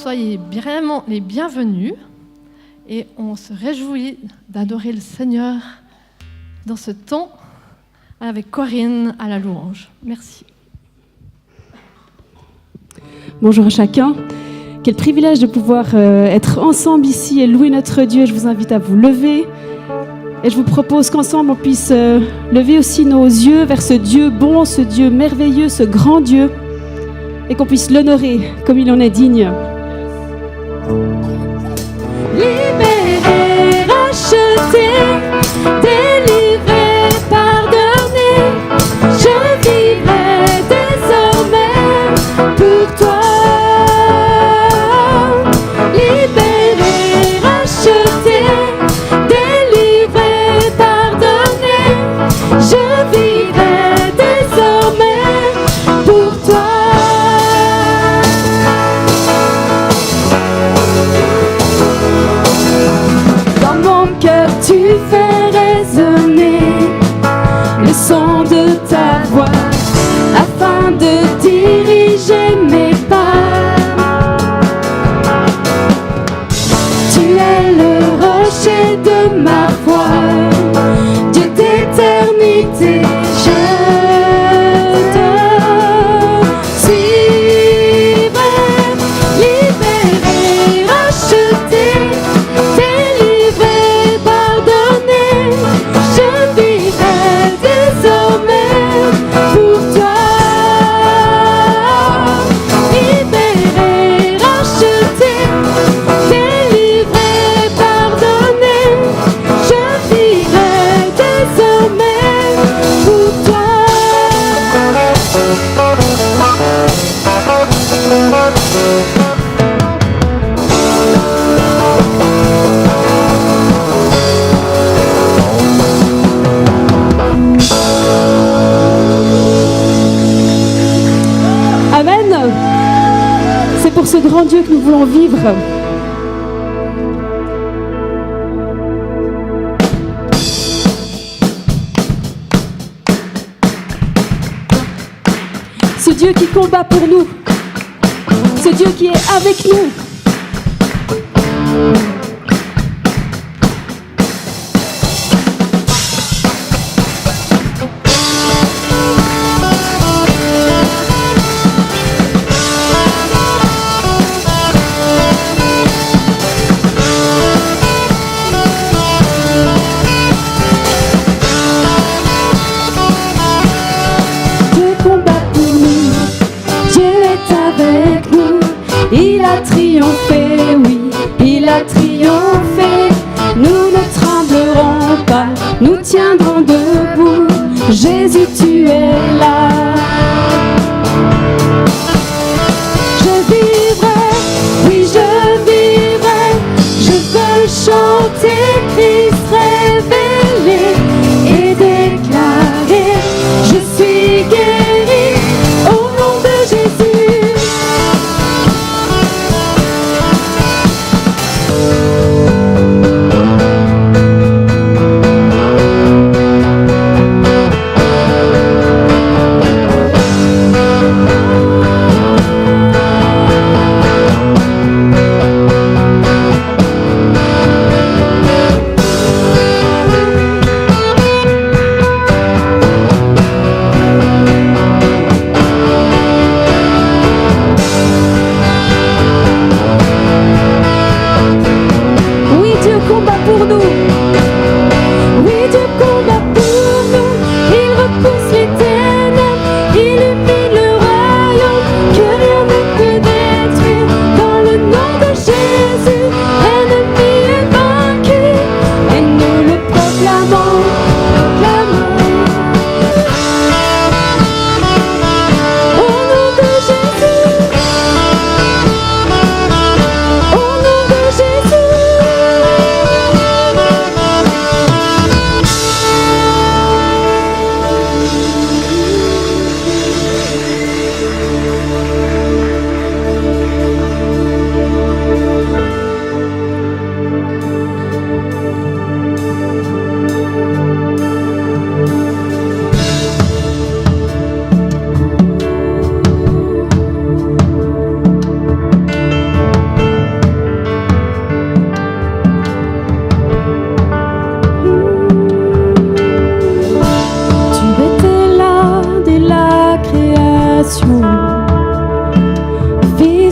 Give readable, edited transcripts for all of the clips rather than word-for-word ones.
soyez vraiment les bienvenus et on se réjouit d'adorer le Seigneur dans ce temps avec Corinne à la louange. Merci. Bonjour à chacun. Quel privilège de pouvoir être ensemble ici et louer notre Dieu. Je vous invite à vous lever et je vous propose qu'ensemble on puisse lever aussi nos yeux vers ce Dieu bon, ce Dieu merveilleux, ce grand Dieu et qu'on puisse l'honorer comme il en est digne. Libéré, racheté, délivré, pardonné, je vivrai désormais pour toi. Libéré, racheté, délivré, pardonné, je vivrai désormais pour toi. Tu fais résonner le son de ta voix afin de diriger mes pas. Tu es le rocher de ma foi, Dieu d'éternité, je te suivrai, libéré, racheté. C'est pour ce grand Dieu que nous voulons vivre. Ce Dieu qui combat pour nous. Ce Dieu qui est avec nous. Triomphé, oui, il a triomphé. Nous ne tremblerons pas, nous tiendrons debout. Jésus, tu es là. Je vivrai, oui, je vivrai. Je veux chanter Christ révélé et déclarer: je suis guéri au nom de Jésus.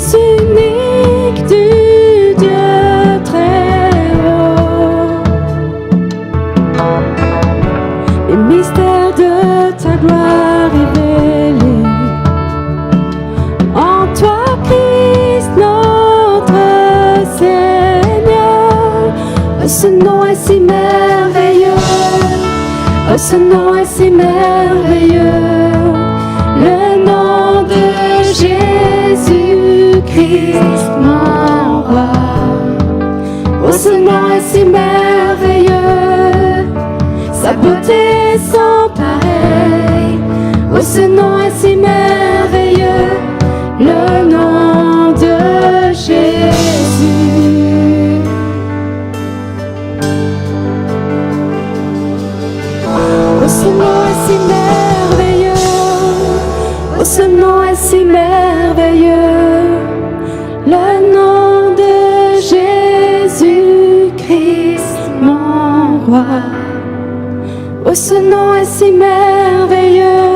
Fils unique du Dieu très haut, les mystères de ta gloire révélés en toi, Christ notre Seigneur. Oh, ce nom est si merveilleux, oh, ce nom est si merveilleux, le nom de Jésus-Christ, mon roi. Oh, ce nom est si merveilleux, sa beauté est sans pareil. Oh, ce nom est si merveilleux, le nom de Jésus. Oh, ce nom est si merveilleux, oh, ce nom est si merveilleux, le nom de Jésus-Christ, mon roi. Oh, ce nom est si merveilleux,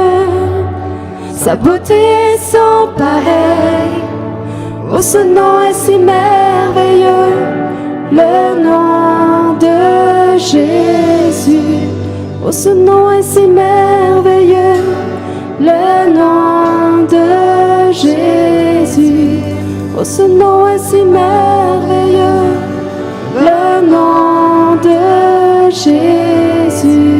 sa beauté est sans pareil. Oh, ce nom est si merveilleux, le nom de Jésus. Oh, ce nom est si merveilleux, le nom de Jésus. Oh, ce nom est si merveilleux, le nom de Jésus.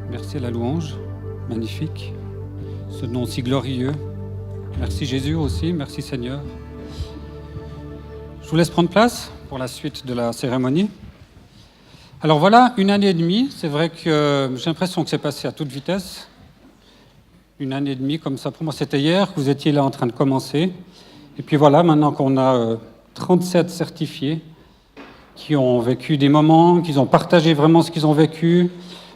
Merci à la louange, magnifique, ce nom si glorieux. Merci Jésus aussi, merci Seigneur. Je vous laisse prendre place pour la suite de la cérémonie. Alors voilà, 1 année et demie, c'est vrai que j'ai l'impression que c'est passé à toute vitesse. 1 année et demie, comme ça, pour moi c'était hier que vous étiez là en train de commencer. Et puis voilà, maintenant qu'on a 37 certifiés qui ont vécu des moments, qui ont partagé vraiment ce qu'ils ont vécu.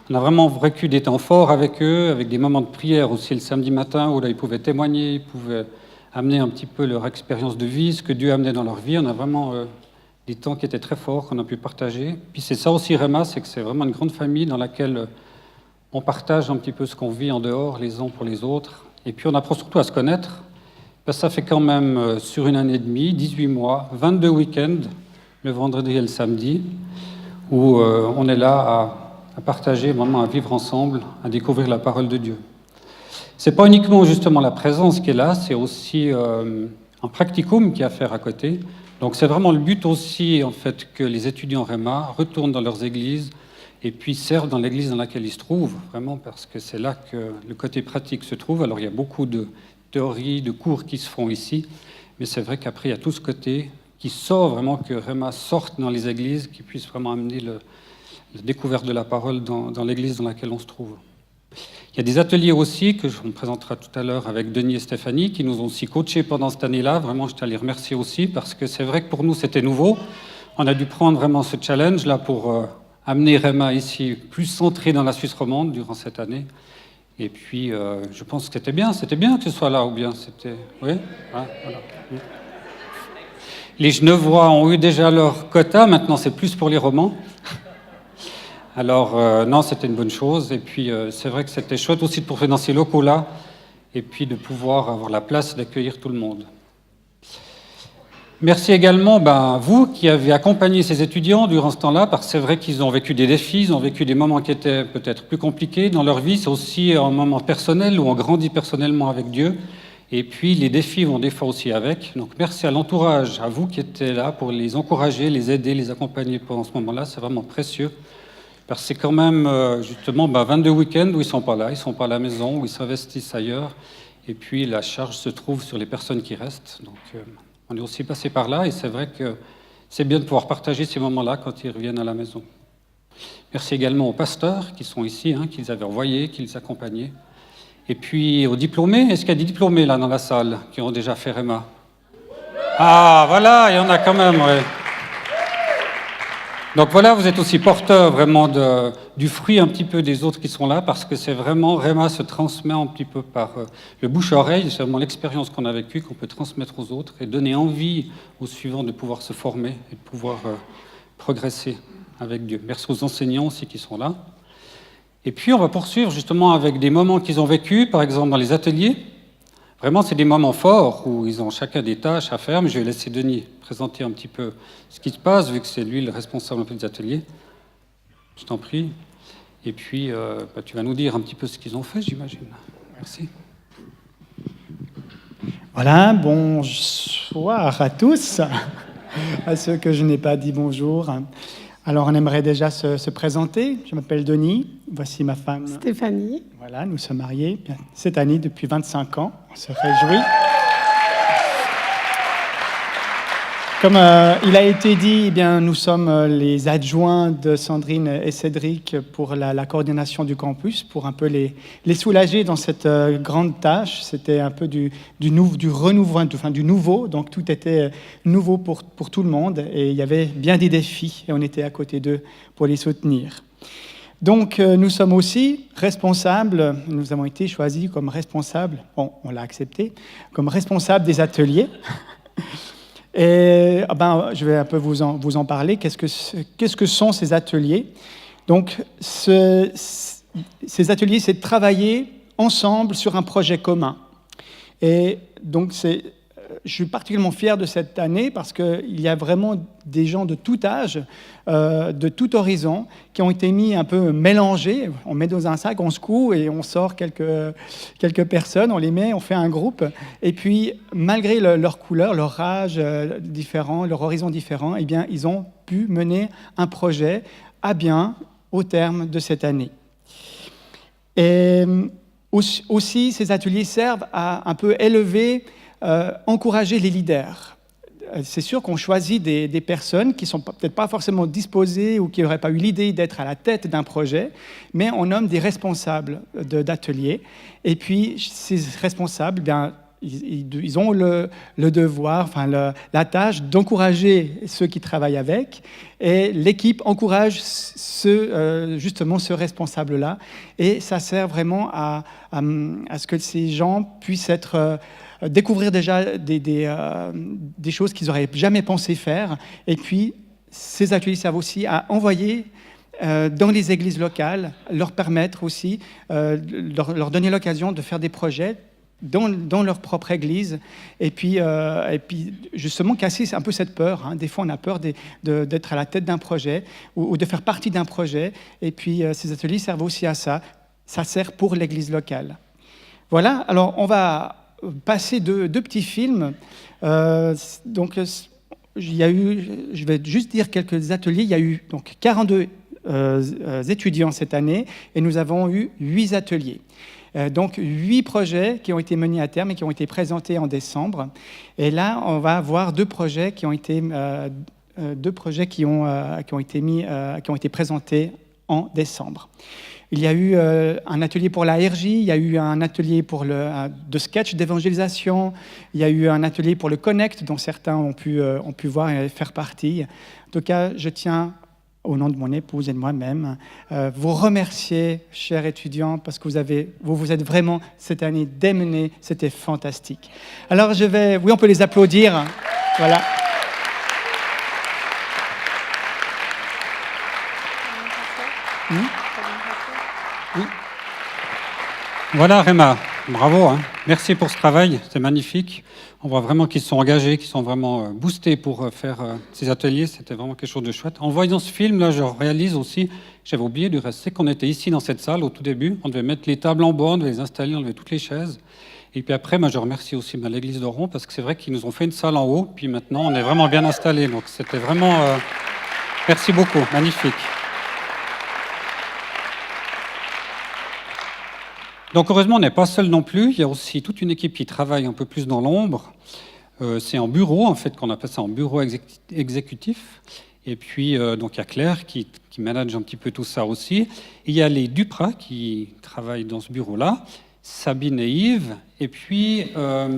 On a vraiment vécu des temps forts avec eux, avec des moments de prière aussi le samedi matin où là ils pouvaient témoigner, ils pouvaient amener un petit peu leur expérience de vie, ce que Dieu a amené dans leur vie. On a vraiment des temps qui étaient très forts qu'on a pu partager. Puis c'est ça aussi Réma, c'est que c'est vraiment une grande famille dans laquelle on partage un petit peu ce qu'on vit en dehors, les uns pour les autres. Et puis on apprend surtout à se connaître. Parce que ça fait quand même sur 1 année et demie, 18 mois, 22 week-ends, le vendredi et le samedi, où on est là à partager, vraiment à vivre ensemble, à découvrir la parole de Dieu. C'est pas uniquement justement la présence qui est là, c'est aussi un practicum qui est à faire à côté. Donc c'est vraiment le but aussi en fait que les étudiants Réma retournent dans leurs églises et puis servent dans l'église dans laquelle ils se trouvent, vraiment parce que c'est là que le côté pratique se trouve. Alors il y a beaucoup de théories, de cours qui se font ici, mais c'est vrai qu'après il y a tout ce côté qui sort vraiment, que Réma sorte dans les églises, qui puisse vraiment amener la découverte de la parole dans l'église dans laquelle on se trouve. Il y a des ateliers aussi que je vous présentera tout à l'heure avec Denis et Stéphanie qui nous ont aussi coachés pendant cette année-là. Vraiment, je tiens à les remercier aussi parce que c'est vrai que pour nous, c'était nouveau. On a dû prendre vraiment ce challenge-là pour amener Réma ici plus centré dans la Suisse romande durant cette année. Et puis, je pense que c'était bien que ce soit là, ou bien c'était... Oui, ah, voilà. Les Genevois ont eu déjà leur quota, maintenant c'est plus pour les Romans. Alors, non, c'était une bonne chose. Et puis, c'est vrai que c'était chouette aussi de profiter dans ces locaux-là et puis de pouvoir avoir la place d'accueillir tout le monde. Merci également à vous qui avez accompagné ces étudiants durant ce temps-là, parce que c'est vrai qu'ils ont vécu des défis, ils ont vécu des moments qui étaient peut-être plus compliqués dans leur vie. C'est aussi un moment personnel où on grandit personnellement avec Dieu. Et puis, les défis vont des fois aussi avec. Donc, merci à l'entourage, à vous qui étiez là pour les encourager, les aider, les accompagner pendant ce moment-là. C'est vraiment précieux. Parce que c'est quand même, justement, 22 week-ends où ils ne sont pas là, ils ne sont pas à la maison, où ils s'investissent ailleurs. Et puis, la charge se trouve sur les personnes qui restent. Donc, on est aussi passé par là, et c'est vrai que c'est bien de pouvoir partager ces moments-là quand ils reviennent à la maison. Merci également aux pasteurs qui sont ici, qui les avaient envoyés, qui les accompagnaient. Et puis, aux diplômés. Est-ce qu'il y a des diplômés, là, dans la salle, qui ont déjà fait Réma? Ah, voilà, il y en a quand même, oui. Donc voilà, vous êtes aussi porteur vraiment du fruit un petit peu des autres qui sont là, parce que c'est vraiment, Réma se transmet un petit peu par le bouche-oreille, c'est vraiment l'expérience qu'on a vécue, qu'on peut transmettre aux autres et donner envie aux suivants de pouvoir se former et de pouvoir progresser avec Dieu. Merci aux enseignants aussi qui sont là. Et puis on va poursuivre justement avec des moments qu'ils ont vécus, par exemple dans les ateliers. Vraiment, c'est des moments forts où ils ont chacun des tâches à faire, mais je vais laisser Denis présenter un petit peu ce qui se passe, vu que c'est lui le responsable un peu des ateliers. Je t'en prie. Et puis, tu vas nous dire un petit peu ce qu'ils ont fait, j'imagine. Merci. Voilà, bonsoir à tous, à ceux que je n'ai pas dit bonjour. Alors, on aimerait déjà se présenter. Je m'appelle Denis, voici ma femme Stéphanie. Voilà, nous sommes mariés cette année depuis 25 ans, on se réjouit. Comme il a été dit, eh bien, nous sommes les adjoints de Sandrine et Cédric pour la coordination du campus, pour un peu les soulager dans cette grande tâche. C'était un peu du nouveau, donc tout était nouveau pour tout le monde et il y avait bien des défis et on était à côté d'eux pour les soutenir. Donc nous sommes aussi responsables, nous avons été choisis comme responsables, bon, on l'a accepté, comme responsables des ateliers. Et je vais un peu vous en parler. Qu'est-ce que sont ces ateliers? Donc, ces ateliers, c'est de travailler ensemble sur un projet commun. Et donc, je suis particulièrement fier de cette année parce qu'il y a vraiment des gens de tout âge, de tout horizon, qui ont été mis un peu mélangés. On met dans un sac, on secoue et on sort quelques personnes, on les met, on fait un groupe. Et puis, malgré leur couleur, leur âge différent, leur horizon différent, eh bien, ils ont pu mener un projet à bien au terme de cette année. Et aussi, ces ateliers servent à un peu élever, encourager les leaders. C'est sûr qu'on choisit des personnes qui ne sont peut-être pas forcément disposées ou qui n'auraient pas eu l'idée d'être à la tête d'un projet, mais on nomme des responsables d'ateliers. Et puis, ces responsables, bien, ils ont le devoir, enfin la tâche d'encourager ceux qui travaillent avec, et l'équipe encourage justement ce responsable-là. Et ça sert vraiment à ce que ces gens puissent découvrir déjà des choses qu'ils n'auraient jamais pensé faire. Et puis, ces ateliers servent aussi à envoyer dans les églises locales, leur permettre aussi, leur donner l'occasion de faire des projets dans leur propre église, et puis justement casser un peu cette peur. Hein. Des fois, on a peur d'être à la tête d'un projet ou de faire partie d'un projet. Et puis, ces ateliers servent aussi à ça. Ça sert pour l'église locale. Voilà, alors on va passer deux petits films. Donc, je vais juste dire quelques ateliers. Il y a eu donc 42 étudiants cette année et nous avons eu 8 ateliers. Donc 8 projets qui ont été menés à terme et qui ont été présentés en décembre. Et là, on va voir deux projets qui ont été présentés en décembre. Il y a eu un atelier pour la RJ, il y a eu un atelier de sketch d'évangélisation, il y a eu un atelier pour le Connect, dont certains ont pu voir et faire partie. En tout cas, je tiens, au nom de mon épouse et de moi-même, vous remercier, chers étudiants, parce que vous êtes vraiment, cette année, démenés, c'était fantastique. Alors oui, on peut les applaudir, voilà. Oui. Voilà, Réma, bravo, hein. Merci pour ce travail, c'est magnifique. On voit vraiment qu'ils sont engagés, qu'ils sont vraiment boostés pour faire ces ateliers, c'était vraiment quelque chose de chouette. En voyant ce film, là, je réalise aussi, j'avais oublié du reste, c'est qu'on était ici dans cette salle au tout début, on devait mettre les tables en bois, on devait les installer, on devait toutes les chaises. Et puis après, je remercie aussi l'église d'Oron, parce que c'est vrai qu'ils nous ont fait une salle en haut, puis maintenant on est vraiment bien installés, donc c'était vraiment... Merci beaucoup, magnifique. Donc heureusement, on n'est pas seul non plus. Il y a aussi toute une équipe qui travaille un peu plus dans l'ombre. C'est en bureau, en fait, qu'on appelle ça en bureau exécutif. Et puis, donc il y a Claire qui manage un petit peu tout ça aussi. Et il y a les Duprat qui travaillent dans ce bureau-là. Sabine et Yves. Et puis,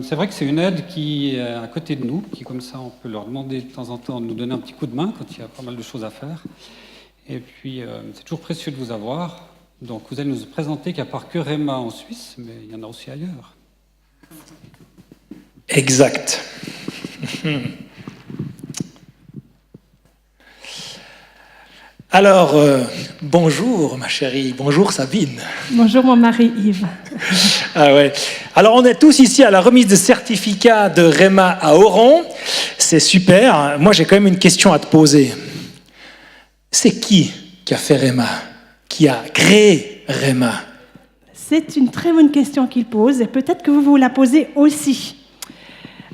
c'est vrai que c'est une aide qui est à côté de nous, qui comme ça, on peut leur demander de temps en temps de nous donner un petit coup de main quand il y a pas mal de choses à faire. Et puis, c'est toujours précieux de vous avoir. Donc, vous allez nous présenter qu'il n'y a pas que Réma en Suisse, mais il y en a aussi ailleurs. Exact. Alors, bonjour ma chérie, bonjour Sabine. Bonjour mon mari Yves. Ah ouais. Alors on est tous ici à la remise de certificat de Réma à Oron. C'est super. Moi j'ai quand même une question à te poser. C'est qui a fait Réma? Qui a créé Réma? C'est une très bonne question qu'il pose et peut-être que vous vous la posez aussi.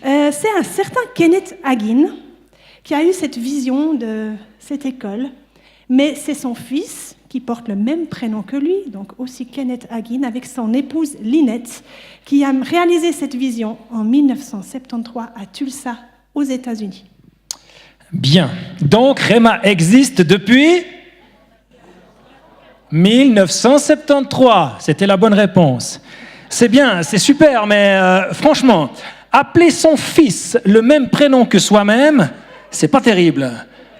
C'est un certain Kenneth Hagin qui a eu cette vision de cette école. Mais c'est son fils, qui porte le même prénom que lui, donc aussi Kenneth Hagin, avec son épouse Lynette, qui a réalisé cette vision en 1973 à Tulsa, aux États-Unis. Bien. Donc, Réma existe depuis 1973. C'était la bonne réponse. C'est bien, c'est super, mais franchement, appeler son fils le même prénom que soi-même, c'est pas terrible.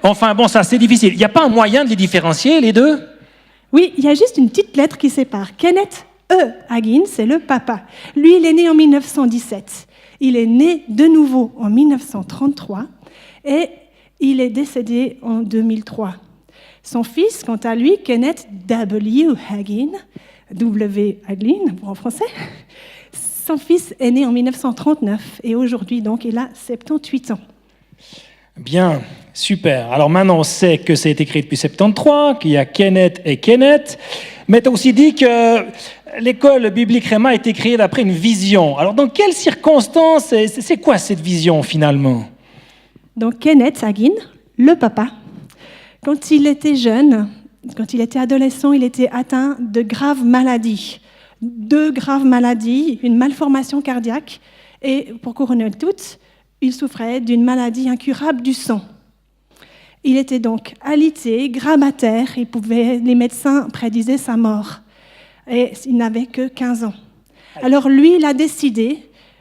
Enfin bon, ça c'est difficile. Il n'y a pas un moyen de les différencier, les deux? Oui, il y a juste une petite lettre qui sépare. Kenneth Hagin, c'est le papa. Lui, il est né en 1917. Il est né de nouveau en 1933 et il est décédé en 2003. Son fils, quant à lui, Kenneth W. Hagin, W. Hagin en français, son fils est né en 1939 et aujourd'hui, donc, il a 78 ans. Bien, super. Alors maintenant, on sait que ça a été créé depuis 73, qu'il y a Kenneth et Kenneth, mais tu as aussi dit que l'école biblique Réma a été créée d'après une vision. Alors dans quelles circonstances, c'est quoi cette vision finalement? Donc Kenneth Hagin, le papa, quand il était jeune, quand il était adolescent, il était atteint de graves maladies. 2 graves maladies, une malformation cardiaque et, pour couronner le tout, il souffrait d'une maladie incurable du sang. Il était donc alité, grabataire, les médecins prédisaient sa mort. Et il n'avait que 15 ans. Alors lui, il a décidé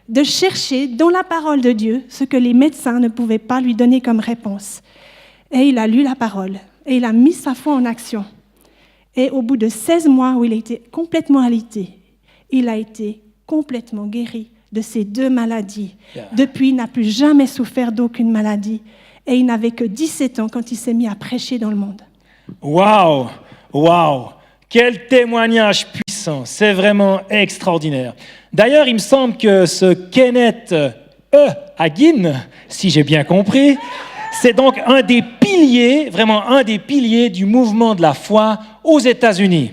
de chercher dans la parole de Dieu ce que les médecins ne pouvaient pas lui donner comme réponse. Et il a lu la parole, et il a mis sa foi en action. Et au bout de 16 mois où il a été complètement alité, il a été complètement guéri de ces 2 maladies. Depuis, il n'a plus jamais souffert d'aucune maladie. Et il n'avait que 17 ans quand il s'est mis à prêcher dans le monde. Waouh, waouh, quel témoignage puissant, c'est vraiment extraordinaire. D'ailleurs, il me semble que ce Kenneth Hagin, si j'ai bien compris, c'est donc un des piliers, vraiment un des piliers du mouvement de la foi aux États-Unis.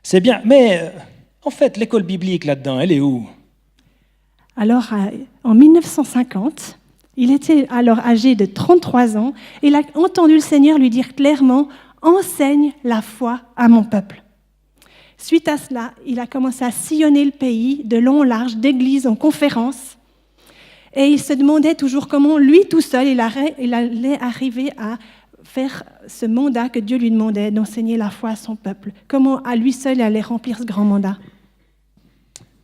C'est bien, mais en fait, l'école biblique là-dedans, elle est où? Alors, en 1950, il était alors âgé de 33 ans, et il a entendu le Seigneur lui dire clairement « Enseigne la foi à mon peuple ». Suite à cela, il a commencé à sillonner le pays de long en large, d'église en conférence, et il se demandait toujours comment lui tout seul, il allait arriver à faire ce mandat que Dieu lui demandait, d'enseigner la foi à son peuple. Comment à lui seul il allait remplir ce grand mandat.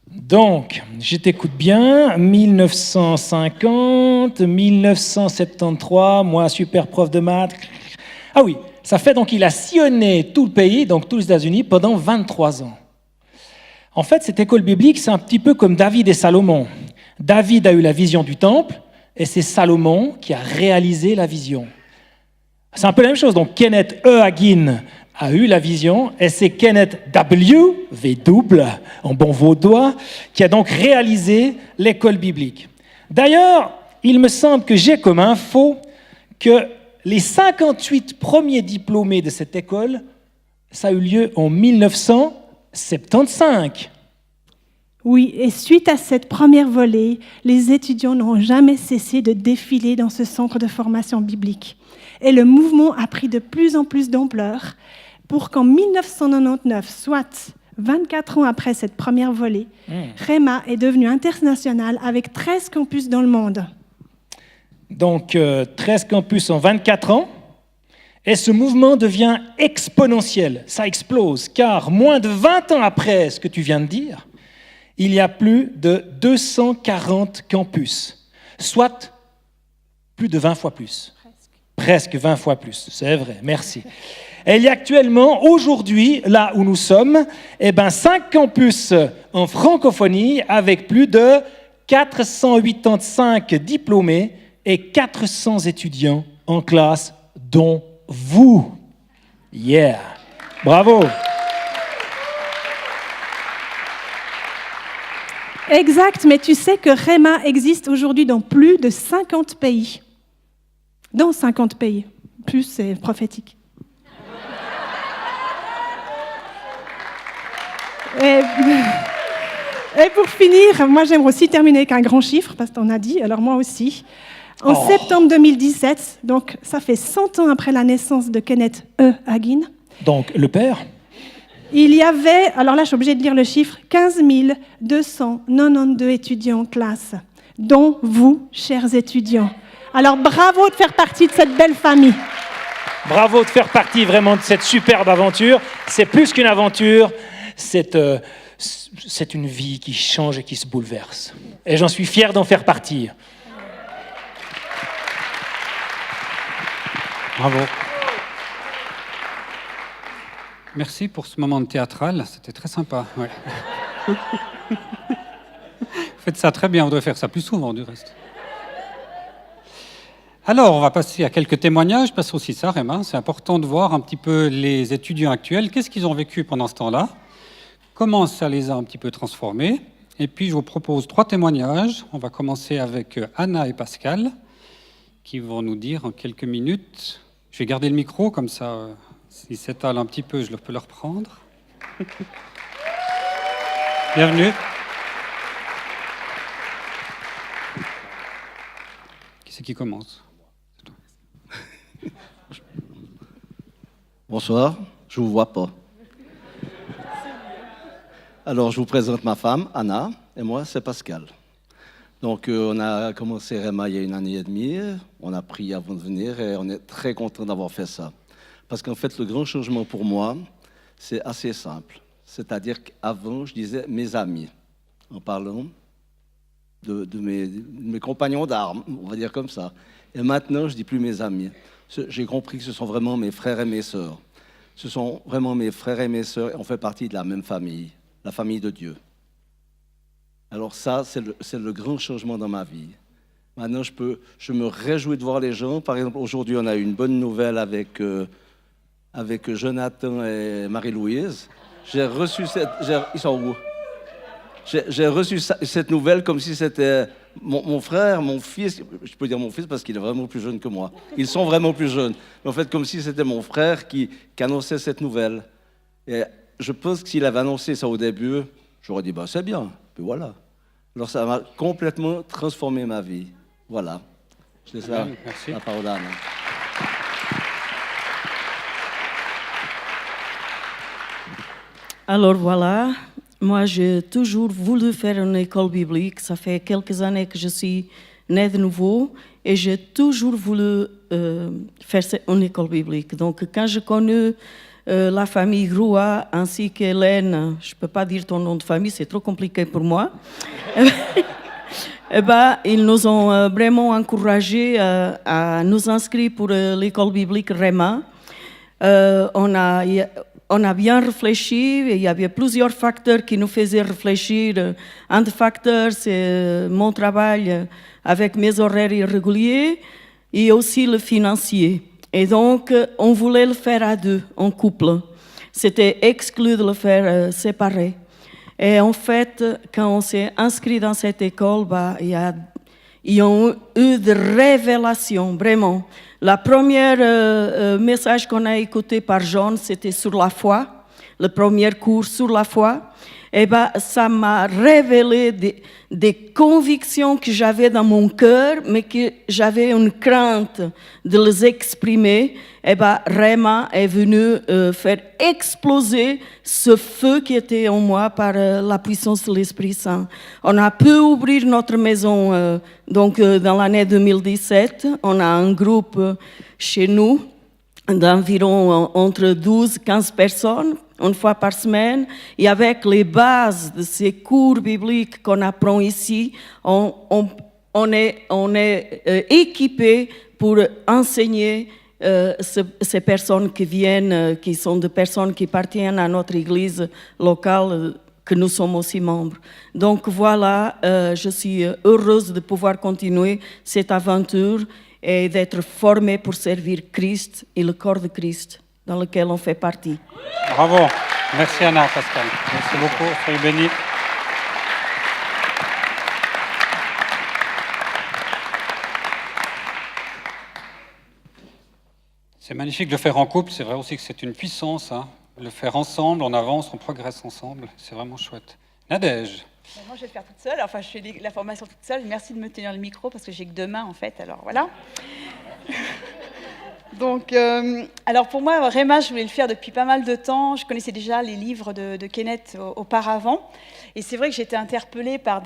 Donc, je t'écoute bien, 1950, 1973, moi, super prof de maths. Ah oui, ça fait donc qu'il a sillonné tout le pays, donc tous les États-Unis, pendant 23 ans. En fait, cette école biblique, c'est un petit peu comme David et Salomon. David a eu la vision du temple, et c'est Salomon qui a réalisé la vision. C'est un peu la même chose, donc Kenneth Hagin a eu la vision, et c'est Kenneth V en bon vaudois, qui a donc réalisé l'école biblique. D'ailleurs, il me semble que j'ai comme info que les 58 premiers diplômés de cette école, ça a eu lieu en 1975. Oui, et suite à cette première volée, les étudiants n'ont jamais cessé de défiler dans ce centre de formation biblique. Et le mouvement a pris de plus en plus d'ampleur pour qu'en 1999, soit 24 ans après cette première volée, Réma est devenu international avec 13 campus dans le monde. Donc 13 campus en 24 ans, et ce mouvement devient exponentiel, ça explose, car moins de 20 ans après ce que tu viens de dire, il y a plus de 240 campus, soit plus de 20 fois plus. Presque 20 fois plus, c'est vrai, merci. Et il y a actuellement, aujourd'hui, là où nous sommes, 5 campus en francophonie avec plus de 485 diplômés et 400 étudiants en classe, dont vous. Yeah! Bravo! Exact, mais tu sais que Rhema existe aujourd'hui dans plus de 50 pays. Dans 50 pays. Plus, c'est prophétique. Et pour finir, moi j'aimerais aussi terminer avec un grand chiffre, parce qu'on a dit, alors moi aussi. En septembre 2017, donc ça fait 100 ans après la naissance de Kenneth E. Hagin, Donc, le père? il y avait, alors là je suis obligée de lire le chiffre, 15 292 étudiants en classe, dont vous, chers étudiants. Alors bravo de faire partie de cette belle famille. Bravo de faire partie vraiment de cette superbe aventure. C'est plus qu'une aventure, c'est une vie qui change et qui se bouleverse. Et j'en suis fier d'en faire partie. Bravo. Merci pour ce moment théâtral, c'était très sympa. Ouais. Vous faites ça très bien, on devrait faire ça plus souvent du reste. Alors, on va passer à quelques témoignages, parce aussi ça, Rhema, c'est important de voir un petit peu les étudiants actuels, qu'est-ce qu'ils ont vécu pendant ce temps-là, comment ça les a un petit peu transformés. Et puis, je vous propose 3 témoignages. On va commencer avec Anna et Pascal, qui vont nous dire en quelques minutes. Je vais garder le micro, comme ça, s'ils s'étalent un petit peu, je peux le reprendre. Bienvenue. Qui c'est qui commence ? Bonsoir, je ne vous vois pas. Alors, je vous présente ma femme, Anna, et moi, c'est Pascal. Donc, on a commencé Rhema il y a 1 an et demi, on a prié avant de venir et on est très content d'avoir fait ça. Parce qu'en fait, le grand changement pour moi, c'est assez simple. C'est-à-dire qu'avant, je disais mes amis, en parlant de mes compagnons d'armes, on va dire comme ça. Et maintenant, je ne dis plus mes amis. J'ai compris que ce sont vraiment mes frères et mes sœurs. Ce sont vraiment mes frères et mes sœurs, et on fait partie de la même famille, la famille de Dieu. Alors ça, c'est le grand changement dans ma vie. Maintenant, je me réjouis de voir les gens. Par exemple, aujourd'hui, on a eu une bonne nouvelle avec Jonathan et Marie-Louise. J'ai reçu ils sont où? J'ai reçu cette nouvelle comme si c'était mon frère, mon fils. Je peux dire mon fils parce qu'il est vraiment plus jeune que moi. Ils sont vraiment plus jeunes. Mais en fait, comme si c'était mon frère qui annonçait cette nouvelle. Et je pense que s'il avait annoncé ça au début, j'aurais dit, c'est bien. Puis voilà. Alors ça m'a complètement transformé ma vie. Voilà. Je laisse la parole à Anna. Alors voilà, moi j'ai toujours voulu faire une école biblique. Ça fait quelques années que je suis née de nouveau et j'ai toujours voulu faire une école biblique. Donc quand je connais la famille Roua ainsi qu'Hélène, je ne peux pas dire ton nom de famille, c'est trop compliqué pour moi. Ils nous ont vraiment encouragés à nous inscrire pour l'école biblique Rhema. On a bien réfléchi, il y avait plusieurs facteurs qui nous faisaient réfléchir. Un des facteurs, c'est mon travail avec mes horaires irréguliers et aussi le financier. Et donc, on voulait le faire à deux, en couple. C'était exclu de le faire séparé. Et en fait, quand on s'est inscrit dans cette école, il y a eu des révélations, vraiment. La première message qu'on a écouté par John, c'était sur la foi, le premier cours sur la foi. Et ça m'a révélé des convictions que j'avais dans mon cœur, mais que j'avais une crainte de les exprimer. Et Rhema est venu faire exploser ce feu qui était en moi par la puissance de l'Esprit Saint. On a pu ouvrir notre maison dans l'année 2017. On a un groupe chez nous d'environ entre 12 et 15 personnes, une fois par semaine. Et avec les bases de ces cours bibliques qu'on apprend ici, on est équipé pour enseigner ces personnes qui viennent, qui sont des personnes qui appartiennent à notre église locale, que nous sommes aussi membres. Donc voilà, je suis heureuse de pouvoir continuer cette aventure et d'être formée pour servir Christ et le corps de Christ dans lequel on fait partie. Bravo. Merci Anna, Pascal. Merci beaucoup. Soyez bénis. C'est magnifique de le faire en couple. C'est vrai aussi que c'est une puissance. Hein. Le faire ensemble, on avance, on progresse ensemble. C'est vraiment chouette. Nadège. Moi, je vais le faire toute seule. Enfin, je fais la formation toute seule. Merci de me tenir le micro parce que j'ai que 2 mains, en fait. Alors, voilà. Donc, alors pour moi, Réma, je voulais le faire depuis pas mal de temps. Je connaissais déjà les livres de Kenneth auparavant. Et c'est vrai que j'étais interpellée par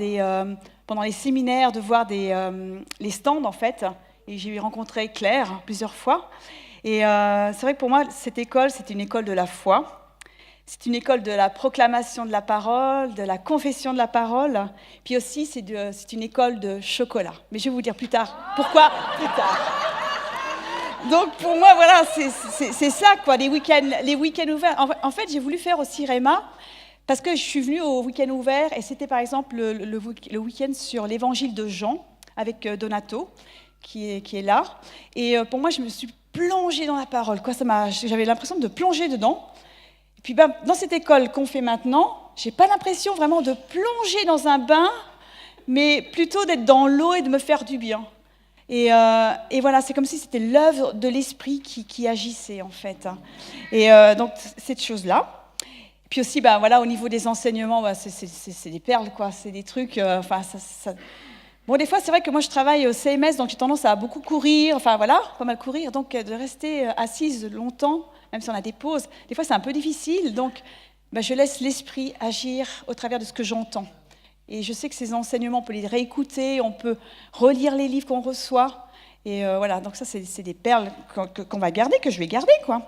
pendant les séminaires de voir les stands, en fait. Et j'ai rencontré Claire plusieurs fois. Et c'est vrai que pour moi, cette école, c'est une école de la foi. C'est une école de la proclamation de la parole, de la confession de la parole. Puis aussi, c'est une école de chocolat. Mais je vais vous dire plus tard. Pourquoi plus tard? Donc pour moi, voilà, c'est ça, quoi, les week-ends ouverts. En fait, j'ai voulu faire aussi Réma parce que je suis venue au week-end ouvert et c'était par exemple le week-end sur l'évangile de Jean avec Donato qui est là. Et pour moi, je me suis plongée dans la parole, quoi. J'avais l'impression de plonger dedans. Et puis dans cette école qu'on fait maintenant, j'ai pas l'impression vraiment de plonger dans un bain, mais plutôt d'être dans l'eau et de me faire du bien. Et voilà, c'est comme si c'était l'œuvre de l'esprit qui agissait en fait. Et donc cette chose-là. Puis aussi, voilà, au niveau des enseignements, c'est des perles, quoi. C'est des trucs. Bon, des fois, c'est vrai que moi, je travaille au CMS, donc j'ai tendance à beaucoup courir. Enfin voilà, pas mal courir. Donc de rester assise longtemps, même si on a des pauses, des fois c'est un peu difficile. Donc, je laisse l'esprit agir au travers de ce que j'entends. Et je sais que ces enseignements, on peut les réécouter, on peut relire les livres qu'on reçoit. Et voilà, donc ça, c'est des perles qu'on va garder, que je vais garder, quoi.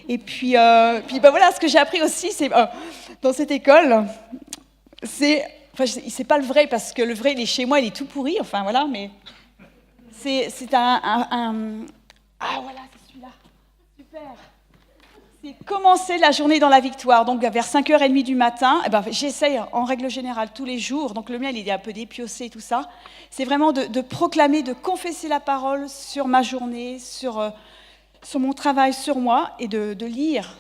Et puis voilà, ce que j'ai appris aussi, c'est dans cette école, c'est pas le vrai, parce que le vrai, il est chez moi, il est tout pourri, enfin voilà, mais c'est ah voilà, c'est celui-là, super. C'est commencer la journée dans la victoire. Donc vers 5h30 du matin, j'essaye en règle générale tous les jours, donc le mien il est un peu dépiossé et tout ça, c'est vraiment de proclamer, de confesser la parole sur ma journée, sur mon travail, sur moi, et de lire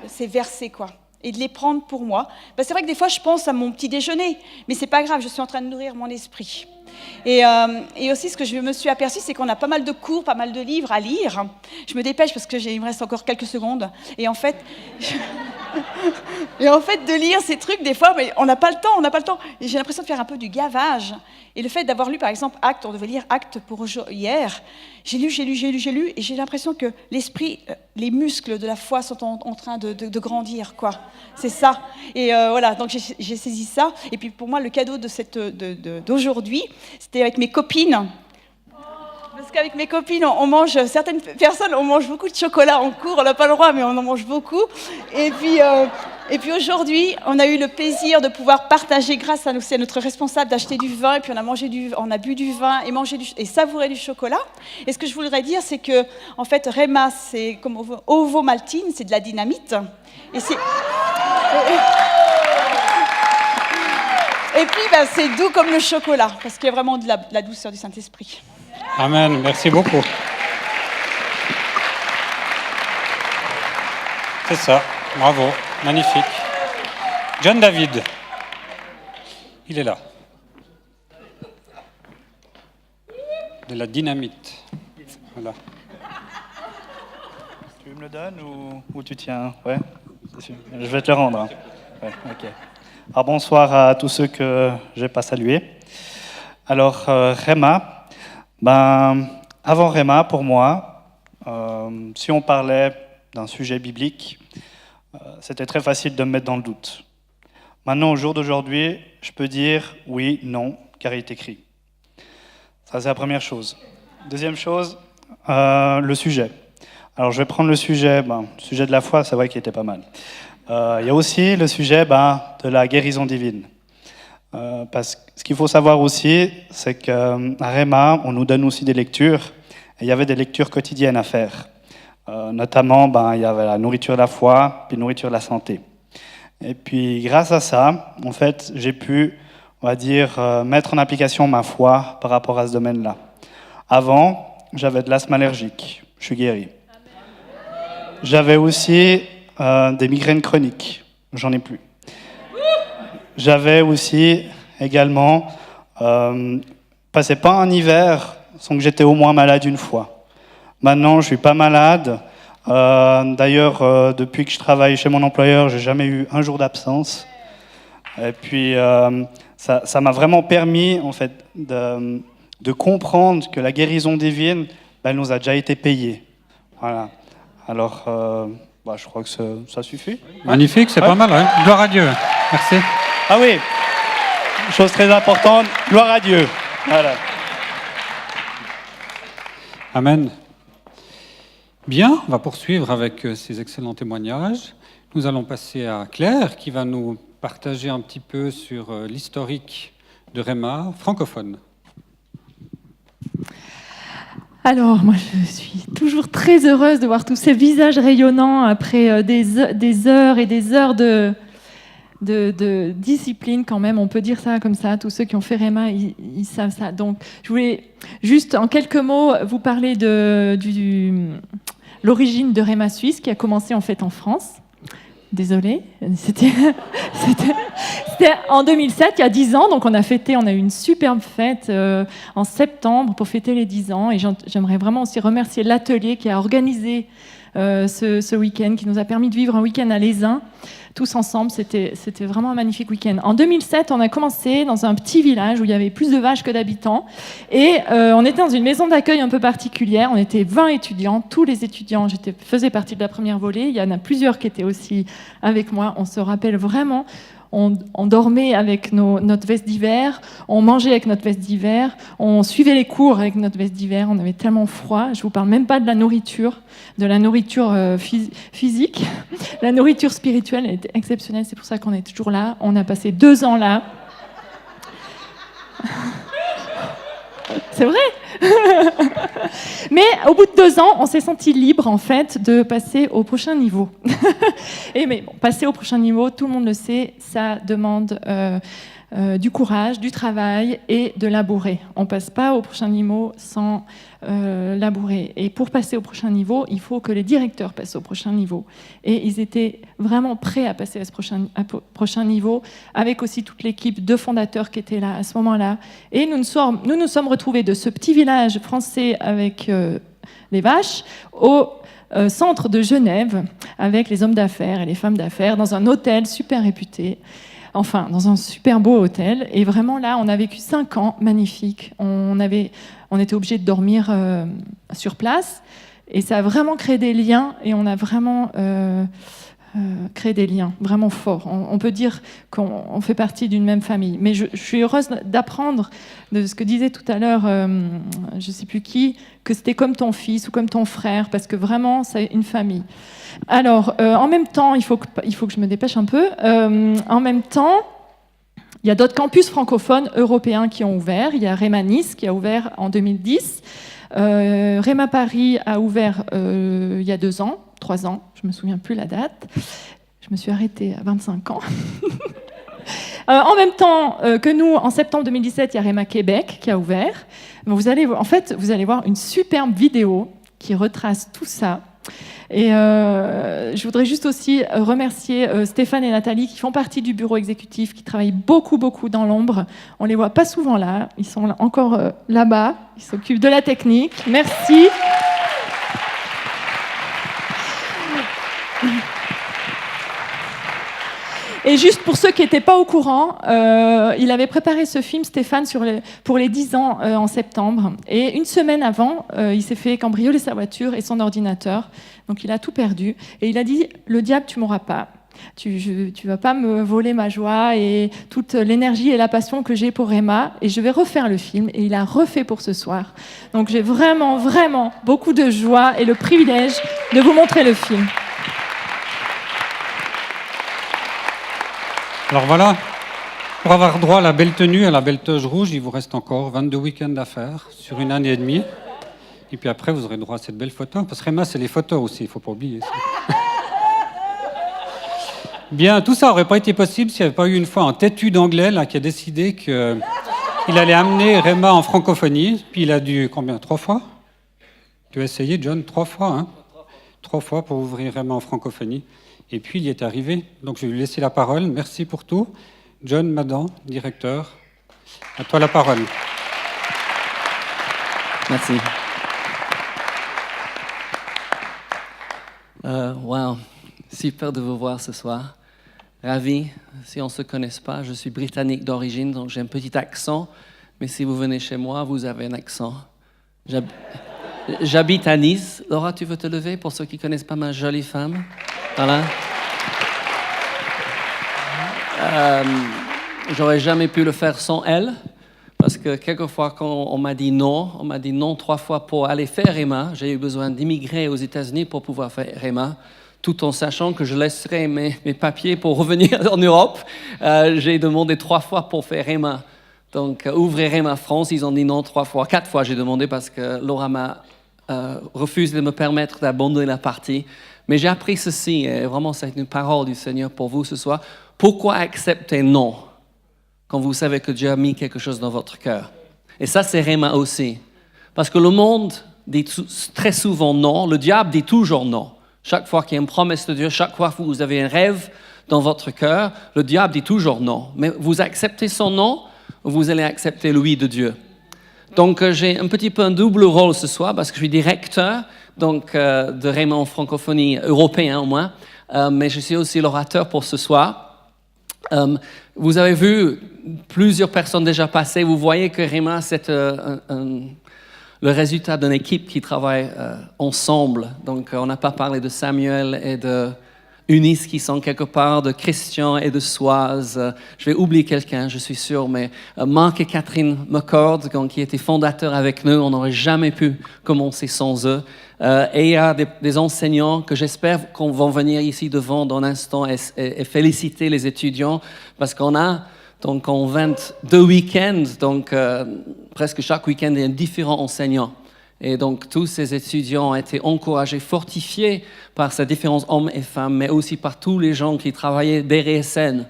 ces versets, quoi, et de les prendre pour moi. C'est vrai que des fois je pense à mon petit déjeuner, mais c'est pas grave, je suis en train de nourrir mon esprit. Et aussi, ce que je me suis aperçue, c'est qu'on a pas mal de cours, pas mal de livres à lire. Je me dépêche parce qu'il me reste encore quelques secondes. Et en fait, de lire ces trucs, des fois, mais on n'a pas le temps. Et j'ai l'impression de faire un peu du gavage. Et le fait d'avoir lu, par exemple, Actes, on devait lire Actes pour hier. J'ai lu, et j'ai l'impression que l'esprit, les muscles de la foi sont en train de grandir, quoi. C'est ça. Et voilà, donc j'ai saisi ça. Et puis pour moi, le cadeau d'aujourd'hui, c'était avec mes copines. Parce qu'avec mes copines, on mange, certaines personnes, on mange beaucoup de chocolat en cours, on n'a pas le droit, mais on en mange beaucoup. Et puis aujourd'hui, on a eu le plaisir de pouvoir partager, grâce à notre responsable, d'acheter du vin, et puis on a bu du vin et savouré du chocolat. Et ce que je voudrais dire, c'est que, en fait, Réma, c'est comme ovomaltine, c'est de la dynamite. Et puis, c'est doux comme le chocolat, parce qu'il y a vraiment de la douceur du Saint-Esprit. Amen, merci beaucoup. C'est ça, bravo, magnifique. John David, il est là. De la dynamite, voilà. Tu me le donnes ou tu tiens? Ouais, je vais te le rendre. Hein. Ouais, ok. Alors, bonsoir à tous ceux que je n'ai pas salués. Alors, Réma, avant Réma, pour moi, si on parlait d'un sujet biblique, c'était très facile de me mettre dans le doute. Maintenant, au jour d'aujourd'hui, je peux dire oui, non, car il est écrit. Ça, c'est la première chose. Deuxième chose, le sujet. Alors je vais prendre le sujet de la foi, c'est vrai qu'il était pas mal. Il y a aussi le sujet de la guérison divine. Parce que ce qu'il faut savoir aussi, c'est qu'à Rema, on nous donne aussi des lectures, et il y avait des lectures quotidiennes à faire. Notamment, il y avait la nourriture de la foi, puis la nourriture de la santé. Et puis, grâce à ça, en fait, j'ai pu, on va dire, mettre en application ma foi par rapport à ce domaine-là. Avant, j'avais de l'asthme allergique, je suis guéri. J'avais aussi des migraines chroniques, j'en ai plus. J'avais aussi également passé pas un hiver sans que j'étais au moins malade une fois. Maintenant, je suis pas malade. D'ailleurs, depuis que je travaille chez mon employeur, j'ai jamais eu un jour d'absence. Et puis, ça m'a vraiment permis, en fait, de comprendre que la guérison divine, elle nous a déjà été payée. Voilà. Alors, je crois que ça suffit. Magnifique, c'est pas mal, ouais. Gloire à Dieu. Merci. Ah oui, chose très importante, gloire à Dieu. Voilà. Amen. Bien, on va poursuivre avec ces excellents témoignages. Nous allons passer à Claire qui va nous partager un petit peu sur l'historique de Rema francophone. Alors, moi, je suis toujours très heureuse de voir tous ces visages rayonnants après des heures et des heures de discipline, quand même, on peut dire ça comme ça. Tous ceux qui ont fait Rema, ils savent ça. Donc, je voulais juste, en quelques mots, vous parler de l'origine de Rema Suisse, qui a commencé en fait en France. Désolée, c'était en 2007, il y a 10 ans, donc on a eu une superbe fête en septembre pour fêter les 10 ans, et j'aimerais vraiment aussi remercier l'atelier qui a organisé ce week-end, qui nous a permis de vivre un week-end à Lézin, tous ensemble. C'était vraiment un magnifique week-end. En 2007, on a commencé dans un petit village où il y avait plus de vaches que d'habitants, et on était dans une maison d'accueil un peu particulière. On était 20 étudiants, tous les étudiants, faisais partie de la première volée. Il y en a plusieurs qui étaient aussi avec moi. On se rappelle vraiment. On dormait avec notre veste d'hiver, on mangeait avec notre veste d'hiver, on suivait les cours avec notre veste d'hiver, on avait tellement froid. Je ne vous parle même pas de la nourriture physique. La nourriture spirituelle était exceptionnelle, c'est pour ça qu'on est toujours là. On a passé 2 ans là. C'est vrai. Mais au bout de 2 ans, on s'est senti libre en fait de passer au prochain niveau. Passer au prochain niveau, tout le monde le sait, ça demande du courage, du travail et de labourer. On ne passe pas au prochain niveau sans labourer. Et pour passer au prochain niveau, il faut que les directeurs passent au prochain niveau. Et ils étaient vraiment prêts à passer à ce prochain niveau, avec aussi toute l'équipe de fondateurs qui étaient là à ce moment-là. Et nous nous sommes retrouvés de ce petit village français avec les vaches au centre de Genève, avec les hommes d'affaires et les femmes d'affaires, dans un hôtel super réputé. Enfin, dans un super beau hôtel. Et vraiment, là, on a vécu 5 ans magnifiques. On était obligés de dormir sur place. Et ça a vraiment créé des liens. Et on a vraiment créé des liens vraiment forts. On peut dire qu'on fait partie d'une même famille. Mais je suis heureuse d'apprendre de ce que disait tout à l'heure, je ne sais plus qui, que c'était comme ton fils ou comme ton frère, parce que vraiment, c'est une famille. Alors, en même temps, il faut que je me dépêche un peu. En même temps, il y a d'autres campus francophones européens qui ont ouvert. Il y a Rema Nice qui a ouvert en 2010. Rema Paris a ouvert il y a 2 ans, 3 ans, je ne me souviens plus la date. Je me suis arrêtée à 25 ans. En même temps que nous, en septembre 2017, il y a Rema Québec qui a ouvert. Vous allez voir une superbe vidéo qui retrace tout ça. Et je voudrais juste aussi remercier Stéphane et Nathalie qui font partie du bureau exécutif, qui travaillent beaucoup, beaucoup dans l'ombre. On ne les voit pas souvent là. Ils sont encore là-bas. Ils s'occupent de la technique. Merci. Et juste pour ceux qui n'étaient pas au courant, il avait préparé ce film, Stéphane, pour les 10 ans en septembre. Et une semaine avant, il s'est fait cambrioler sa voiture et son ordinateur. Donc il a tout perdu. Et il a dit, le diable, tu m'auras pas. Tu vas pas me voler ma joie et toute l'énergie et la passion que j'ai pour Réma. Et je vais refaire le film. Et il a refait pour ce soir. Donc j'ai vraiment, vraiment beaucoup de joie et le privilège de vous montrer le film. Alors voilà, pour avoir droit à la belle tenue, à la belle toge rouge, il vous reste encore 22 week-ends à faire sur une année et demie. Et puis après, vous aurez droit à cette belle photo. Parce que Réma, c'est les photos aussi, il ne faut pas oublier ça. Bien, tout ça n'aurait pas été possible s'il n'y avait pas eu une fois un têtu d'anglais là, qui a décidé qu'il allait amener Réma en francophonie. Puis il a dû, combien, 3 fois? Tu as essayé, John, 3 fois, hein? 3 fois pour ouvrir Réma en francophonie. Et puis il y est arrivé. Donc je vais lui laisser la parole. Merci pour tout. John Madan, directeur, à toi la parole. Merci. Wow, super de vous voir ce soir. Ravi. Si on ne se connaît pas, je suis britannique d'origine, donc j'ai un petit accent. Mais si vous venez chez moi, vous avez un accent. J'habite à Nice. Laura, tu veux te lever pour ceux qui ne connaissent pas ma jolie femme? Voilà. J'aurais jamais pu le faire sans elle. Parce que quelquefois, quand on m'a dit non 3 fois pour aller faire Réma. J'ai eu besoin d'immigrer aux États-Unis pour pouvoir faire Réma, tout en sachant que je laisserais mes papiers pour revenir en Europe. J'ai demandé 3 fois pour faire Réma. Donc, ouvrir Réma France, ils ont dit non 3 fois. 4 fois, j'ai demandé parce que Laura m'a refusé de me permettre d'abandonner la partie. Mais j'ai appris ceci, et vraiment, c'est une parole du Seigneur pour vous ce soir. Pourquoi accepter non quand vous savez que Dieu a mis quelque chose dans votre cœur? Et ça, c'est Réma aussi. Parce que le monde dit très souvent non, le diable dit toujours non. Chaque fois qu'il y a une promesse de Dieu, chaque fois que vous avez un rêve dans votre cœur, le diable dit toujours non. Mais vous acceptez son non, ou vous allez accepter le oui de Dieu. Donc, j'ai un petit peu un double rôle ce soir, parce que je suis directeur de Réma en francophonie européen au moins, mais je suis aussi l'orateur pour ce soir. Vous avez vu plusieurs personnes déjà passer. Vous voyez que Réma, c'est le résultat d'une équipe qui travaille ensemble. Donc, on n'a pas parlé de Samuel et de Eunice qui sont quelque part, de Christian et de Soise. Je vais oublier quelqu'un, je suis sûr, mais Marc et Catherine McCord, qui étaient fondateurs avec nous, on n'aurait jamais pu commencer sans eux. Et il y a des enseignants que j'espère qu'on va venir ici devant dans un instant et féliciter les étudiants, parce qu'on a donc en 22 week-ends, presque chaque week-end, il y a un différent enseignant. Et donc, tous ces étudiants ont été encouragés, fortifiés par ces différents hommes et femmes, mais aussi par tous les gens qui travaillaient derrière scène,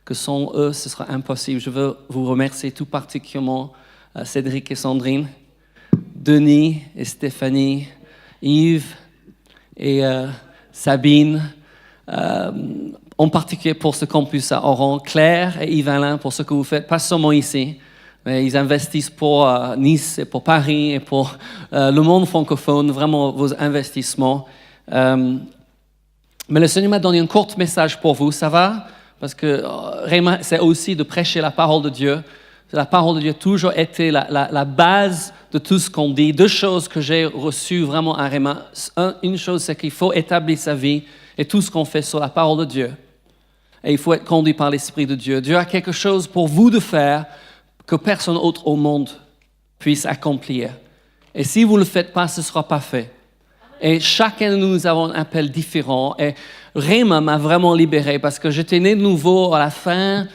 que sans eux, ce sera impossible. Je veux vous remercier tout particulièrement, Cédric et Sandrine, Denis et Stéphanie, Yves et Sabine, en particulier pour ce campus à Oran, Claire et Yves-Alain, pour ce que vous faites, pas seulement ici, mais ils investissent pour Nice et pour Paris et pour le monde francophone, vraiment vos investissements. Mais le Seigneur m'a donné un court message pour vous, ça va? Parce que Réma, c'est aussi de prêcher la parole de Dieu. La parole de Dieu a toujours été la base de tout ce qu'on dit. 2 choses que j'ai reçues vraiment à Réma. Une chose, c'est qu'il faut établir sa vie et tout ce qu'on fait sur la parole de Dieu. Et il faut être conduit par l'Esprit de Dieu. Dieu a quelque chose pour vous de faire que personne autre au monde puisse accomplir. Et si vous ne le faites pas, ce ne sera pas fait. Et chacun de nous avons un appel différent. Et Réma m'a vraiment libéré parce que j'étais né de nouveau à la fin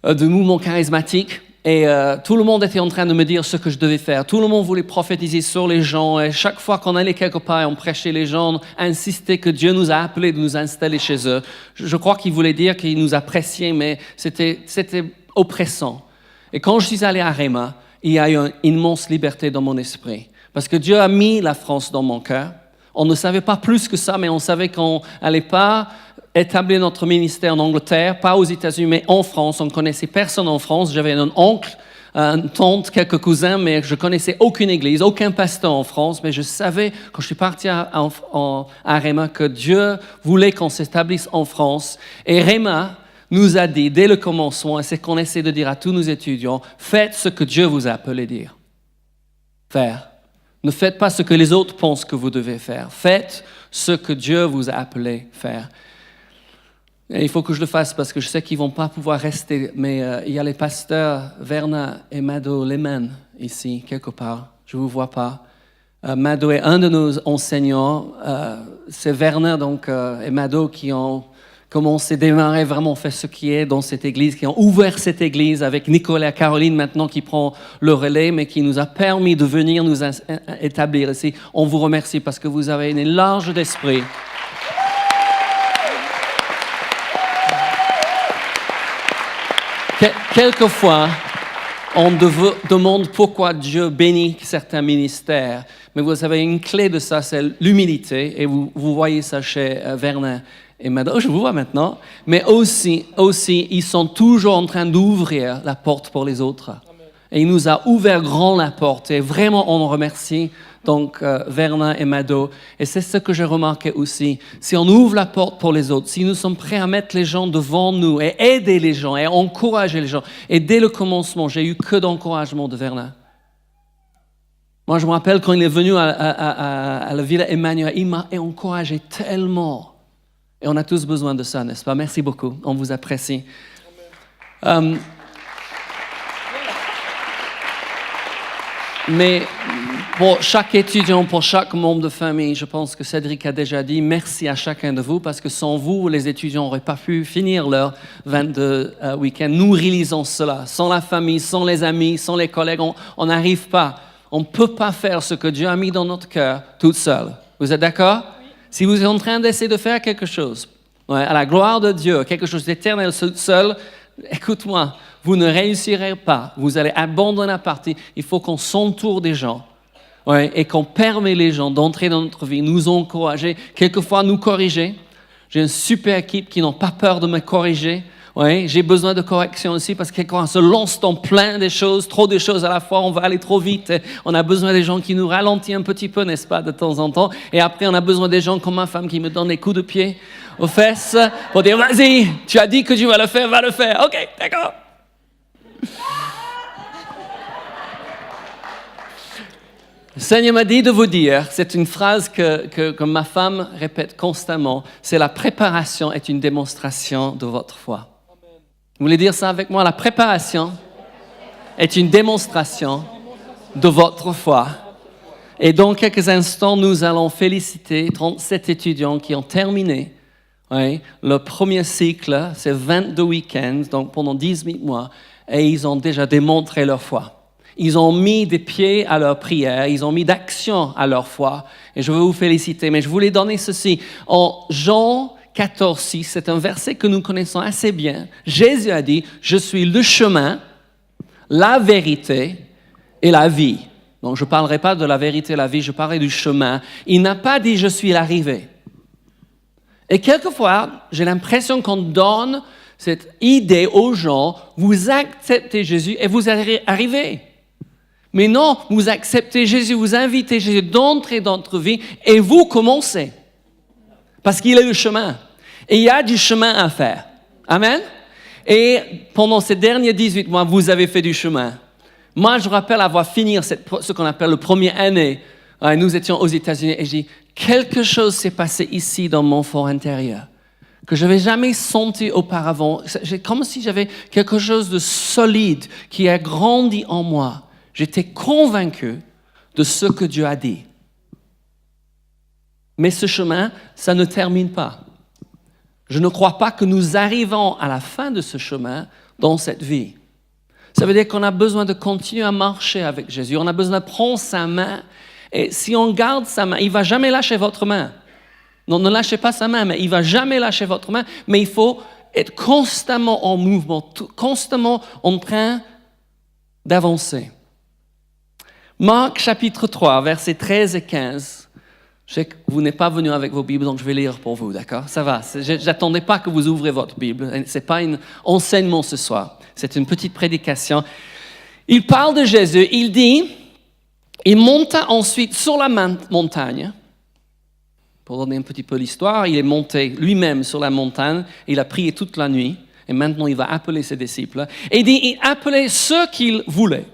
du mouvement charismatique. Et tout le monde était en train de me dire ce que je devais faire. Tout le monde voulait prophétiser sur les gens. Et chaque fois qu'on allait quelque part et on prêchait les gens, insistait que Dieu nous a appelés de nous installer chez eux. Je crois qu'il voulait dire qu'il nous appréciait, mais c'était oppressant. Et quand je suis allé à Réma, il y a eu une immense liberté dans mon esprit. Parce que Dieu a mis la France dans mon cœur. On ne savait pas plus que ça, mais on savait qu'on n'allait pas établir notre ministère en Angleterre, pas aux États-Unis, mais en France. On ne connaissait personne en France. J'avais un oncle, une tante, quelques cousins, mais je ne connaissais aucune église, aucun pasteur en France. Mais je savais, quand je suis parti à Réma, que Dieu voulait qu'on s'établisse en France. Et Réma nous a dit, dès le commencement, et c'est qu'on essaie de dire à tous nos étudiants, faites ce que Dieu vous a appelé dire. Faire. Ne faites pas ce que les autres pensent que vous devez faire. Faites ce que Dieu vous a appelé faire. Et il faut que je le fasse parce que je sais qu'ils ne vont pas pouvoir rester. Mais il y a les pasteurs Verna et Mado Lehmann ici, quelque part. Je ne vous vois pas. Mado est un de nos enseignants. C'est Verna et Mado qui ont commencé, démarré, vraiment fait ce qui est dans cette église, qui ont ouvert cette église avec Nicolas et Caroline maintenant qui prend le relais, mais qui nous a permis de venir nous établir ici. On vous remercie parce que vous avez une large d'esprit. Quelquefois, on demande pourquoi Dieu bénit certains ministères, mais vous avez une clé de ça, c'est l'humilité, et vous voyez ça chez Vernon et Mado, je vous vois maintenant, mais aussi, ils sont toujours en train d'ouvrir la porte pour les autres. Et il nous a ouvert grand la porte, et vraiment on remercie Vernon et Mado. Et c'est ce que j'ai remarqué aussi. Si on ouvre la porte pour les autres, si nous sommes prêts à mettre les gens devant nous et aider les gens et encourager les gens. Et dès le commencement, j'ai eu que d'encouragement de Vernon. Moi, je me rappelle quand il est venu à la Villa Emmanuel, il m'a encouragé tellement. Et on a tous besoin de ça, n'est-ce pas? Merci beaucoup, on vous apprécie. Mais pour chaque étudiant, pour chaque membre de famille, je pense que Cédric a déjà dit merci à chacun de vous parce que sans vous, les étudiants n'auraient pas pu finir leur 22 week-ends. Nous réalisons cela. Sans la famille, sans les amis, sans les collègues, on n'arrive pas. On ne peut pas faire ce que Dieu a mis dans notre cœur toute seule. Vous êtes d'accord? Oui. Si vous êtes en train d'essayer de faire quelque chose, à la gloire de Dieu, quelque chose d'éternel seul, écoute-moi, vous ne réussirez pas. Vous allez abandonner la partie. Il faut qu'on s'entoure des gens et qu'on permet les gens d'entrer dans notre vie, nous encourager, quelquefois nous corriger. J'ai une super équipe qui n'ont pas peur de me corriger. J'ai besoin de correction aussi parce que quand on se lance dans plein de choses, trop de choses à la fois, on va aller trop vite. On a besoin des gens qui nous ralentissent un petit peu, n'est-ce pas, de temps en temps. Et après, on a besoin des gens comme ma femme qui me donnent des coups de pied aux fesses pour dire « Vas-y, tu as dit que tu vas le faire, va le faire. Ok, d'accord. » Le Seigneur m'a dit de vous dire, c'est une phrase que ma femme répète constamment, c'est la préparation est une démonstration de votre foi. Vous voulez dire ça avec moi? La préparation est une démonstration de votre foi. Et dans quelques instants, nous allons féliciter 37 étudiants qui ont terminé le premier cycle, c'est 22 week-ends, donc pendant 18 mois, et ils ont déjà démontré leur foi. Ils ont mis des pieds à leur prière, ils ont mis d'action à leur foi. Et je veux vous féliciter, mais je voulais donner ceci. En Jean 14, 6, c'est un verset que nous connaissons assez bien. Jésus a dit, « Je suis le chemin, la vérité et la vie. » Donc je ne parlerai pas de la vérité et la vie, je parlerai du chemin. Il n'a pas dit, « Je suis l'arrivée. » Et quelquefois, j'ai l'impression qu'on donne cette idée aux gens, vous acceptez Jésus et vous allez arriver. Mais non, vous acceptez Jésus, vous invitez Jésus d'entrer dans votre vie et vous commencez. Parce qu'il est le chemin. Et il y a du chemin à faire. Amen. Et pendant ces derniers 18 mois, vous avez fait du chemin. Moi, je rappelle avoir fini ce qu'on appelle le première année. Nous étions aux États-Unis et j'ai dit, quelque chose s'est passé ici dans mon fort intérieur que je n'avais jamais senti auparavant. C'est comme si j'avais quelque chose de solide qui a grandi en moi. J'étais convaincu de ce que Dieu a dit. Mais ce chemin, ça ne termine pas. Je ne crois pas que nous arrivons à la fin de ce chemin dans cette vie. Ça veut dire qu'on a besoin de continuer à marcher avec Jésus. On a besoin de prendre sa main. Et si on garde sa main, il ne va jamais lâcher votre main. Non, ne lâchez pas sa main, mais il ne va jamais lâcher votre main. Mais il faut être constamment en mouvement, constamment en train d'avancer. Marc chapitre 3, versets 13 et 15. Je sais que vous n'êtes pas venus avec vos Bibles, donc je vais lire pour vous, d'accord? Ça va, je n'attendais pas que vous ouvrez votre Bible. Ce n'est pas un enseignement ce soir, c'est une petite prédication. Il parle de Jésus, il dit, il monta ensuite sur la montagne. Pour donner un petit peu l'histoire, il est monté lui-même sur la montagne, il a prié toute la nuit, et maintenant il va appeler ses disciples. Et il dit, il appelait ceux qu'il voulait.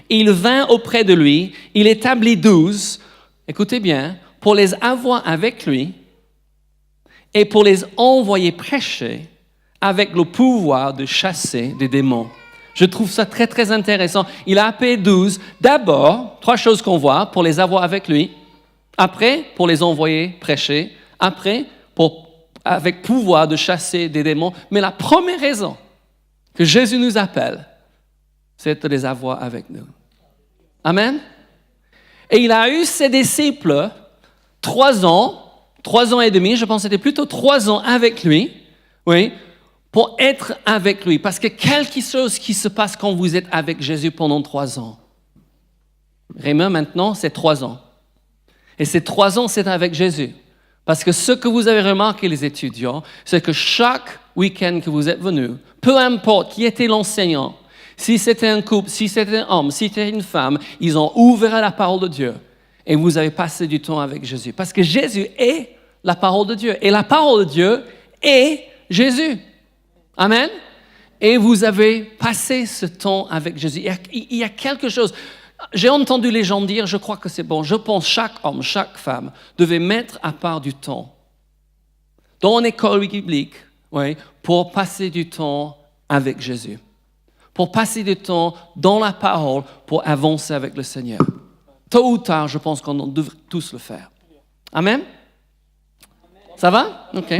Il vint auprès de lui, il établit 12, écoutez bien, pour les avoir avec lui, et pour les envoyer prêcher avec le pouvoir de chasser des démons. Je trouve ça très, très intéressant. Il a appelé 12. D'abord, 3 choses qu'on voit, pour les avoir avec lui. Après, pour les envoyer prêcher. Après, avec pouvoir de chasser des démons. Mais la première raison que Jésus nous appelle, c'est de les avoir avec nous. Amen. Et il a eu ses disciples 3 ans et demi, je pense que c'était plutôt 3 ans avec lui, oui, pour être avec lui. Parce que quelque chose qui se passe quand vous êtes avec Jésus pendant 3 ans. Raymond, maintenant, c'est 3 ans. Et ces 3 ans, c'est avec Jésus. Parce que ce que vous avez remarqué, les étudiants, c'est que chaque week-end que vous êtes venus, peu importe qui était l'enseignant, si c'était un couple, si c'était un homme, si c'était une femme, ils ont ouvert la parole de Dieu. Et vous avez passé du temps avec Jésus. Parce que Jésus est la parole de Dieu. Et la parole de Dieu est Jésus. Amen. Et vous avez passé ce temps avec Jésus. Il y a quelque chose. J'ai entendu les gens dire, je crois que c'est bon, je pense que chaque homme, chaque femme devait mettre à part du temps dans l'école biblique, oui, pour passer du temps avec Jésus. Pour passer du temps dans la parole, pour avancer avec le Seigneur. Tôt ou tard, je pense qu'on devrait tous le faire. Amen? Ça va? OK.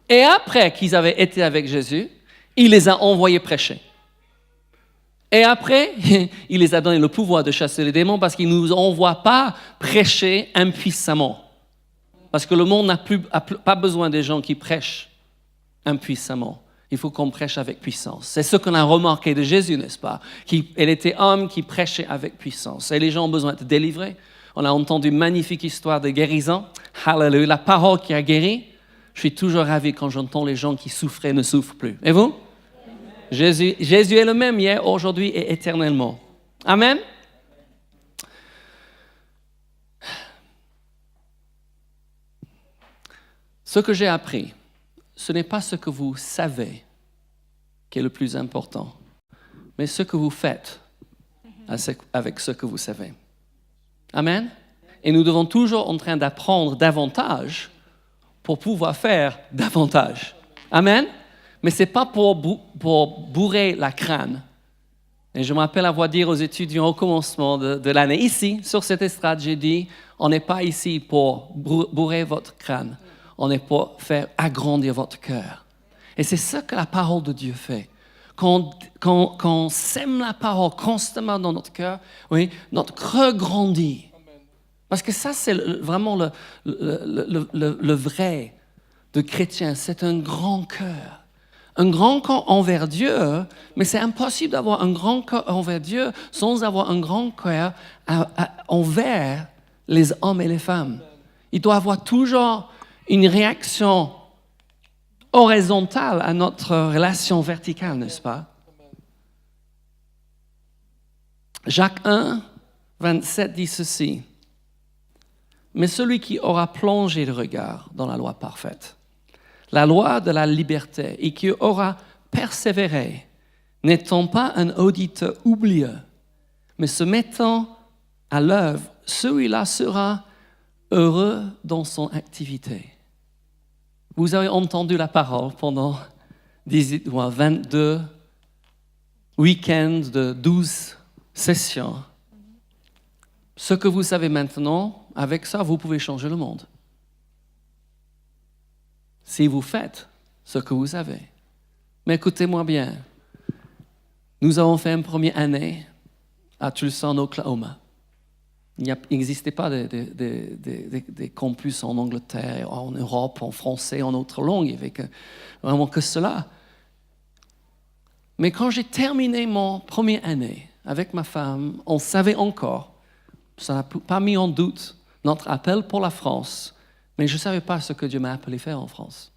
Et après qu'ils avaient été avec Jésus, il les a envoyés prêcher. Et après, il les a donné le pouvoir de chasser les démons parce qu'il ne nous envoie pas prêcher impuissamment. Parce que le monde n'a pas besoin des gens qui prêchent impuissamment. Il faut qu'on prêche avec puissance. C'est ce qu'on a remarqué de Jésus, n'est-ce pas? Elle était homme qui prêchait avec puissance. Et les gens ont besoin de délivrer. On a entendu une magnifique histoire de guérison. Hallelujah. La parole qui a guéri. Je suis toujours ravi quand j'entends les gens qui souffraient ne souffrent plus. Et vous? Jésus est le même hier, aujourd'hui et éternellement. Amen. Ce que j'ai appris, ce n'est pas ce que vous savez qui est le plus important, mais ce que vous faites avec ce que vous savez. Amen. Et nous devons toujours en train d'apprendre davantage pour pouvoir faire davantage. Amen. Mais ce n'est pas pour bourrer la crâne. Et je me rappelle avoir dit aux étudiants au commencement de l'année, ici, sur cette estrade, j'ai dit, on n'est pas ici pour bourrer votre crâne, on est pour faire agrandir votre cœur. Et c'est ça que la parole de Dieu fait. Quand on sème la parole constamment dans notre cœur, oui, notre cœur grandit. Parce que ça, c'est vraiment le vrai de chrétien, c'est un grand cœur. Un grand cœur envers Dieu, mais c'est impossible d'avoir un grand cœur envers Dieu sans avoir un grand cœur envers les hommes et les femmes. Il doit avoir toujours une réaction horizontale à notre relation verticale, n'est-ce pas? Jacques 1, 27 dit ceci. Mais celui qui aura plongé le regard dans la loi parfaite, la loi de la liberté, et qui aura persévéré, n'étant pas un auditeur oublieux, mais se mettant à l'œuvre, celui-là sera heureux dans son activité. Vous avez entendu la parole pendant 22 week-ends de 12 sessions. Ce que vous savez maintenant, avec ça, vous pouvez changer le monde. Si vous faites ce que vous savez. Mais écoutez-moi bien. Nous avons fait une première année à Tulsa, en Oklahoma. Il n'existait pas des campus en Angleterre, en Europe, en français, en autre langue. Il n'y avait vraiment que cela. Mais quand j'ai terminé mon première année avec ma femme, on savait encore, ça n'a pas mis en doute notre appel pour la France, mais je ne savais pas ce que Dieu m'a appelé faire en France.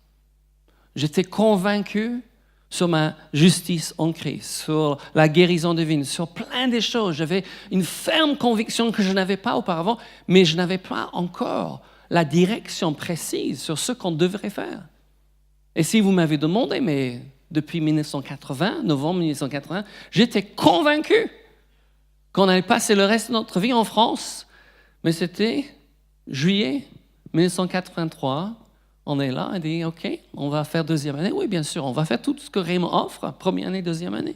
J'étais convaincu sur ma justice en Christ, sur la guérison divine, sur plein de choses. J'avais une ferme conviction que je n'avais pas auparavant, mais je n'avais pas encore la direction précise sur ce qu'on devrait faire. Et si vous m'avez demandé, mais depuis 1980, novembre 1980, j'étais convaincu qu'on allait passer le reste de notre vie en France, mais c'était juillet 1983, On est là, on dit, OK, on va faire deuxième année. Oui, bien sûr, on va faire tout ce que Raymond offre, première année, deuxième année.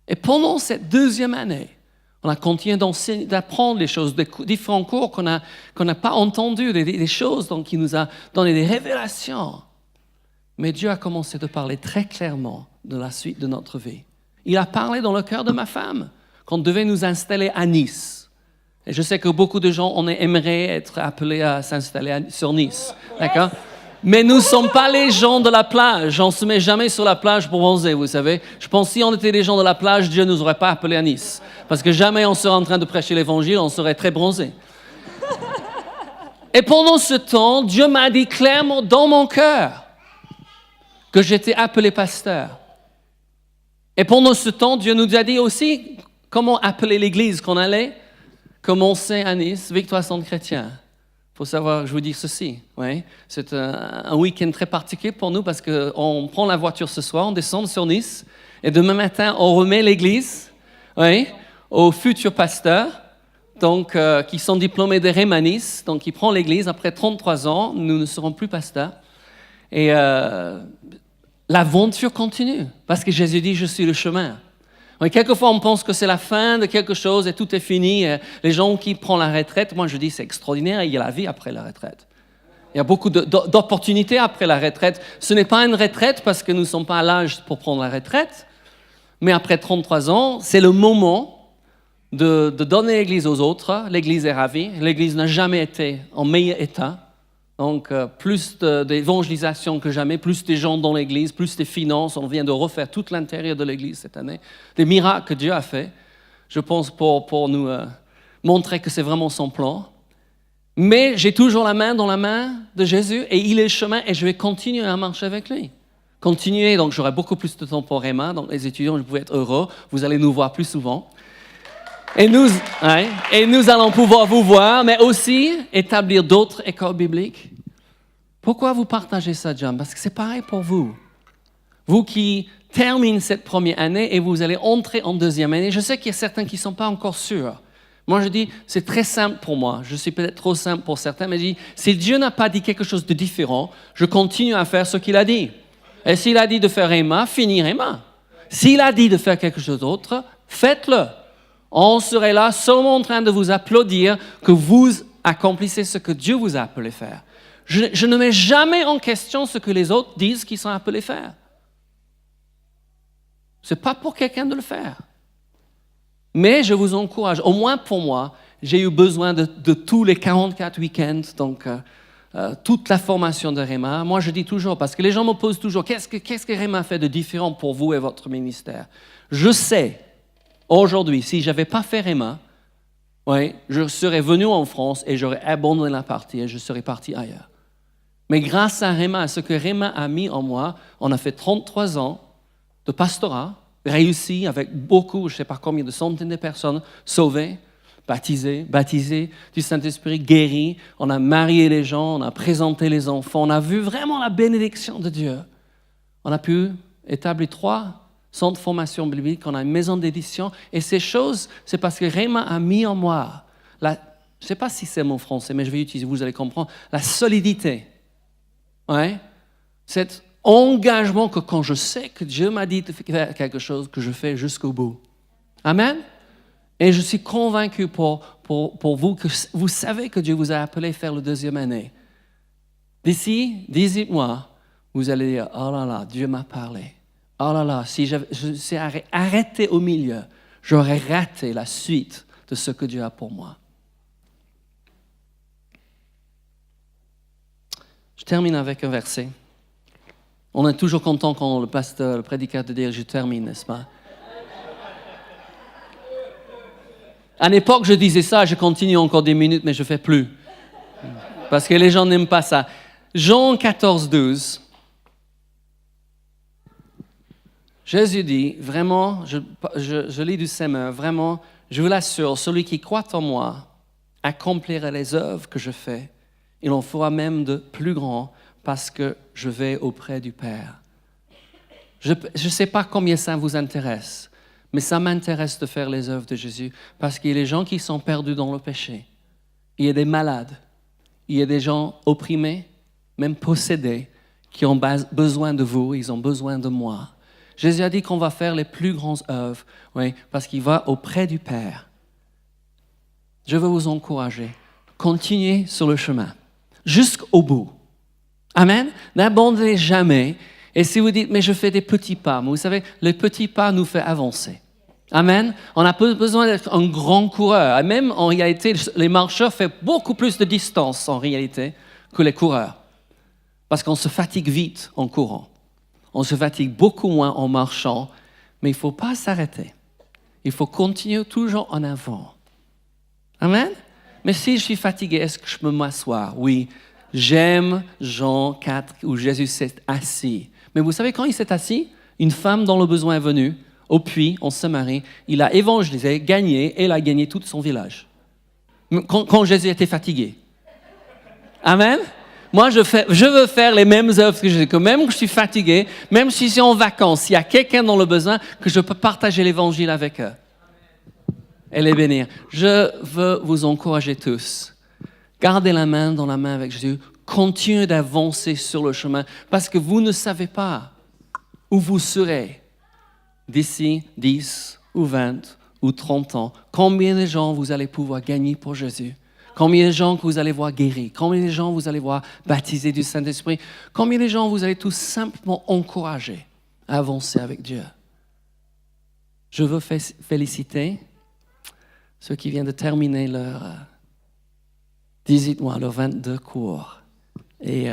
Et pendant cette deuxième année, on a continué d'apprendre les choses, des différents cours qu'on n'a pas entendus, des choses qui nous a donné des révélations. Mais Dieu a commencé de parler très clairement de la suite de notre vie. Il a parlé dans le cœur de ma femme, qu'on devait nous installer à Nice. Et je sais que beaucoup de gens, on aimerait être appelés à s'installer sur Nice, d'accord? Mais nous ne sommes pas les gens de la plage. On ne se met jamais sur la plage pour bronzer, vous savez. Je pense que si on était les gens de la plage, Dieu ne nous aurait pas appelés à Nice. Parce que jamais on serait en train de prêcher l'évangile, on serait très bronzé. Et pendant ce temps, Dieu m'a dit clairement dans mon cœur que j'étais appelé pasteur. Et pendant ce temps, Dieu nous a dit aussi comment appeler l'église qu'on allait commencer à Nice, Victoire Centre Chrétien. Il faut savoir, je vous dis ceci, oui, c'est un week-end très particulier pour nous parce qu'on prend la voiture ce soir, on descend sur Nice et demain matin, on remet l'église aux futurs pasteurs donc, qui sont diplômés de Réma Nice. Donc, ils prennent l'église. Après 33 ans, nous ne serons plus pasteurs. Et l'aventure continue parce que Jésus dit « Je suis le chemin ». Quelquefois, on pense que c'est la fin de quelque chose et tout est fini. Les gens qui prennent la retraite, moi je dis c'est extraordinaire, il y a la vie après la retraite. Il y a beaucoup d'opportunités après la retraite. Ce n'est pas une retraite parce que nous ne sommes pas à l'âge pour prendre la retraite, mais après 33 ans, c'est le moment de donner l'Église aux autres. L'Église est ravie. L'Église n'a jamais été en meilleur état. Donc, plus d'évangélisation que jamais, plus de gens dans l'Église, plus de finances. On vient de refaire tout l'intérieur de l'Église cette année. Des miracles que Dieu a fait, je pense, pour nous montrer que c'est vraiment son plan. Mais j'ai toujours la main dans la main de Jésus et il est le chemin et je vais continuer à marcher avec lui. Continuer, donc j'aurai beaucoup plus de temps pour Réma. Donc, les étudiants, je pouvais être heureux. Vous allez nous voir plus souvent. Et nous allons pouvoir vous voir, mais aussi établir d'autres écoles bibliques. Pourquoi vous partagez ça, John? Parce que c'est pareil pour vous. Vous qui terminez cette première année et vous allez entrer en deuxième année. Je sais qu'il y a certains qui ne sont pas encore sûrs. Moi, je dis, c'est très simple pour moi. Je suis peut-être trop simple pour certains, mais je dis, si Dieu n'a pas dit quelque chose de différent, je continue à faire ce qu'il a dit. Et s'il a dit de faire Réma, finis Réma. S'il a dit de faire quelque chose d'autre, faites-le. On serait là seulement en train de vous applaudir que vous accomplissez ce que Dieu vous a appelé faire. Je ne mets jamais en question ce que les autres disent qu'ils sont appelés faire. Ce n'est pas pour quelqu'un de le faire. Mais je vous encourage, au moins pour moi, j'ai eu besoin de tous les 44 week-ends, donc toute la formation de Réma. Moi, je dis toujours, parce que les gens me posent toujours, qu'est-ce que Réma fait de différent pour vous et votre ministère? Je sais. Aujourd'hui, si je n'avais pas fait Réma, je serais venu en France et j'aurais abandonné la partie et je serais parti ailleurs. Mais grâce à Réma, à ce que Réma a mis en moi, on a fait 33 ans de pastorat, réussi avec beaucoup, je ne sais pas combien de centaines de personnes sauvées, baptisées du Saint-Esprit, guéries. On a marié les gens, on a présenté les enfants, on a vu vraiment la bénédiction de Dieu. On a pu établir 3 centre de formation biblique, on a une maison d'édition. Et ces choses, c'est parce que Réma a mis en moi, je ne sais pas si c'est mon français, mais je vais utiliser, vous allez comprendre, la solidité. Cet engagement que quand je sais que Dieu m'a dit de faire quelque chose, que je fais jusqu'au bout. Amen. Et je suis convaincu pour vous que vous savez que Dieu vous a appelé à faire la deuxième année. D'ici 18 mois, vous allez dire, oh là là, Dieu m'a parlé. Oh là là, si je suis arrêté au milieu, j'aurais raté la suite de ce que Dieu a pour moi. Je termine avec un verset. On est toujours content quand le pasteur, le prédicateur dit « je termine », n'est-ce pas? À l'époque, je disais ça, je continue encore 10 minutes, mais je ne fais plus. Parce que les gens n'aiment pas ça. Jean 14, 12. Jésus dit, vraiment, je lis du Semeur, vraiment, je vous l'assure, celui qui croit en moi accomplira les œuvres que je fais. Il en fera même de plus grands parce que je vais auprès du Père. Je ne sais pas combien ça vous intéresse, mais ça m'intéresse de faire les œuvres de Jésus parce qu'il y a des gens qui sont perdus dans le péché. Il y a des malades, il y a des gens opprimés, même possédés, qui ont besoin de vous, ils ont besoin de moi. Jésus a dit qu'on va faire les plus grandes œuvres, oui, parce qu'il va auprès du Père. Je veux vous encourager. Continuez sur le chemin, jusqu'au bout. Amen. N'abandonnez jamais. Et si vous dites, mais je fais des petits pas, mais vous savez, les petits pas nous font avancer. Amen. On n'a pas besoin d'être un grand coureur. Et même en réalité, les marcheurs font beaucoup plus de distance en réalité que les coureurs. Parce qu'on se fatigue vite en courant. On se fatigue beaucoup moins en marchant, mais il ne faut pas s'arrêter. Il faut continuer toujours en avant. Amen. Mais si je suis fatigué, est-ce que je peux m'asseoir? Oui. J'aime Jean 4 où Jésus s'est assis. Mais vous savez, quand il s'est assis, une femme dont le besoin est venu, au puits, en Samarie, il a évangélisé, gagné, et il a gagné tout son village. Quand Jésus était fatigué. Amen. Moi, je veux faire les mêmes œuvres que Jésus, que même que je suis fatigué, même si je suis en vacances, s'il y a quelqu'un dans le besoin, que je peux partager l'évangile avec eux. Et les bénir. Je veux vous encourager tous. Gardez la main dans la main avec Jésus. Continuez d'avancer sur le chemin parce que vous ne savez pas où vous serez d'ici 10 ou 20 ou 30 ans. Combien de gens vous allez pouvoir gagner pour Jésus? Combien de gens que vous allez voir guéris? Combien de gens vous allez voir baptisés du Saint-Esprit? Combien de gens vous allez tout simplement encourager à avancer avec Dieu? Je veux féliciter ceux qui viennent de terminer leur 18 mois, leurs 22 cours. Et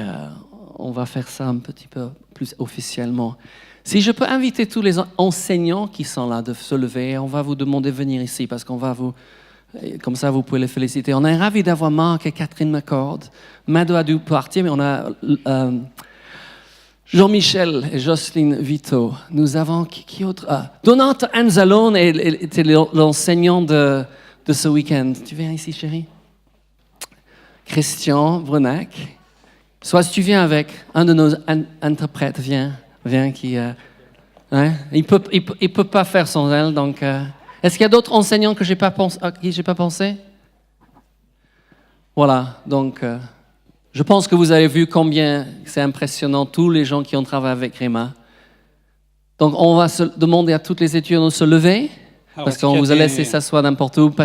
on va faire ça un petit peu plus officiellement. Si je peux inviter tous les enseignants qui sont là de se lever, on va vous demander de venir ici parce qu'on va vous... Comme ça, vous pouvez les féliciter. On est ravis d'avoir Marc et Catherine McCord. Mado a dû partir, mais on a Jean-Michel et Jocelyne Vito. Nous avons... Qui autre? Donato Anzalone était l'enseignant de ce week-end. Tu viens ici, chérie? Christian Brunac. Soit si tu viens avec un de nos interprètes, viens qui... hein? Il peut pas faire sans elle, donc... Est-ce qu'il y a d'autres enseignants à qui je n'ai pas pensé? Voilà, donc je pense que vous avez vu combien c'est impressionnant, tous les gens qui ont travaillé avec Réma. Donc on va se demander à toutes les étudiants de se lever, parce qu'on vous a laissé s'asseoir n'importe où.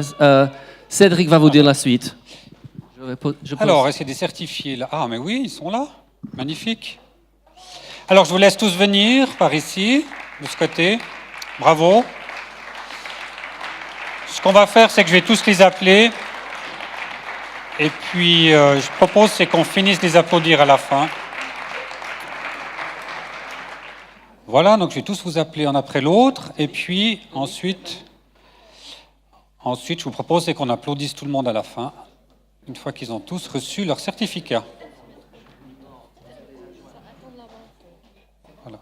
Cédric va vous dire la suite. Alors, est-ce qu'il y a des certifiés là? Ah, mais oui, ils sont là. Magnifique. Alors, je vous laisse tous venir par ici, de ce côté. Bravo. Ce qu'on va faire, c'est que je vais tous les appeler. Et puis, je propose c'est qu'on finisse de les applaudir à la fin. Voilà, donc je vais tous vous appeler un après l'autre. Et puis, ensuite, je vous propose c'est qu'on applaudisse tout le monde à la fin, une fois qu'ils ont tous reçu leur certificat. Voilà.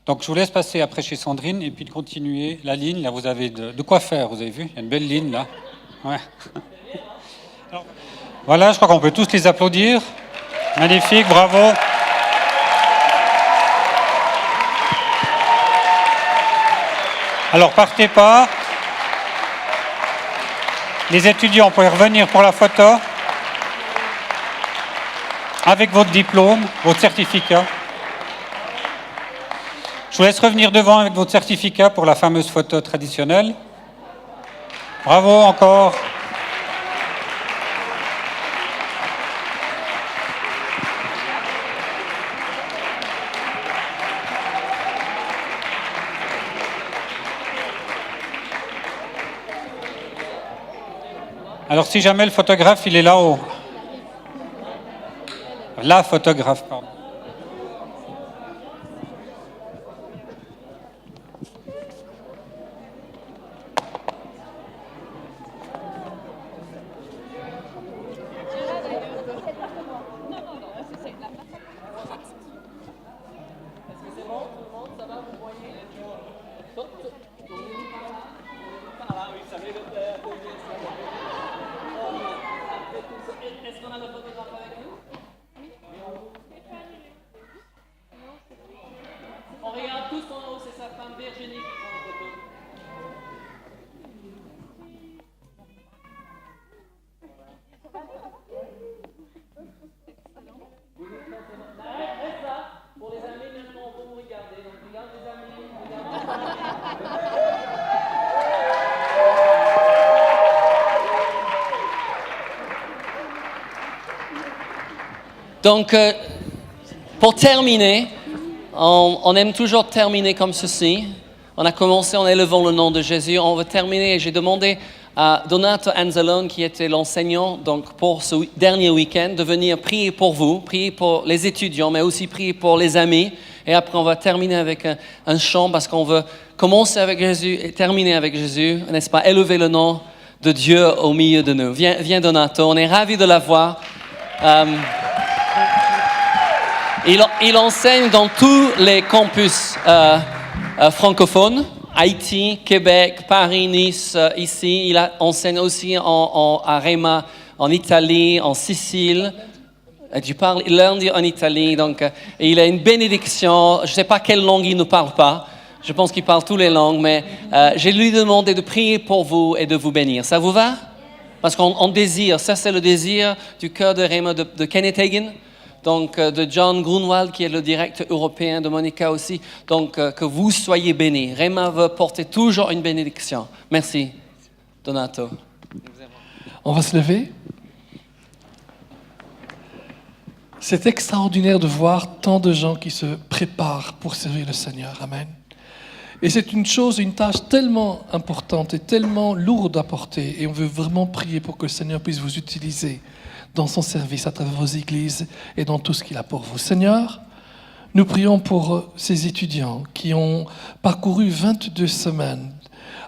Donc, je vous laisse passer après chez Sandrine et puis de continuer la ligne. Là, vous avez de quoi faire, vous avez vu? Il y a une belle ligne, là. Ouais. Alors, voilà, je crois qu'on peut tous les applaudir. Magnifique, bravo. Alors, partez pas. Les étudiants, vous pouvez revenir pour la photo avec votre diplôme, votre certificat. Je vous laisse revenir devant avec votre certificat pour la fameuse photo traditionnelle. Bravo encore. Alors si jamais le photographe, il est là-haut. La photographe, pardon. Donc, pour terminer, on aime toujours terminer comme ceci. On a commencé en élevant le nom de Jésus. On va terminer et j'ai demandé à Donato Anzalone, qui était l'enseignant donc pour ce dernier week-end, de venir prier pour vous, prier pour les étudiants, mais aussi prier pour les amis. Et après, on va terminer avec un chant parce qu'on veut commencer avec Jésus et terminer avec Jésus, n'est-ce pas? Élever le nom de Dieu au milieu de nous. Viens Donato, on est ravis de l'avoir. Il enseigne dans tous les campus francophones. Haïti, Québec, Paris, Nice, ici. Il enseigne aussi à Rema, en Italie, en Sicile. Tu parles lundi en Italie, donc il a une bénédiction. Je ne sais pas quelle langue il ne parle pas. Je pense qu'il parle toutes les langues, mais j'ai lui demandé de prier pour vous et de vous bénir. Ça vous va? Parce qu'on désire, ça c'est le désir du cœur de Rema, de Kenneth Hagin. Donc, de John Grunwald, qui est le directeur européen, de Monica aussi. Donc, que vous soyez bénis. Rema veut porter toujours une bénédiction. Merci, Donato. On va se lever. C'est extraordinaire de voir tant de gens qui se préparent pour servir le Seigneur. Amen. Et c'est une tâche tellement importante et tellement lourde à porter. Et on veut vraiment prier pour que le Seigneur puisse vous utiliser dans son service, à travers vos églises et dans tout ce qu'il a pour vous. Seigneur, nous prions pour ces étudiants qui ont parcouru 22 semaines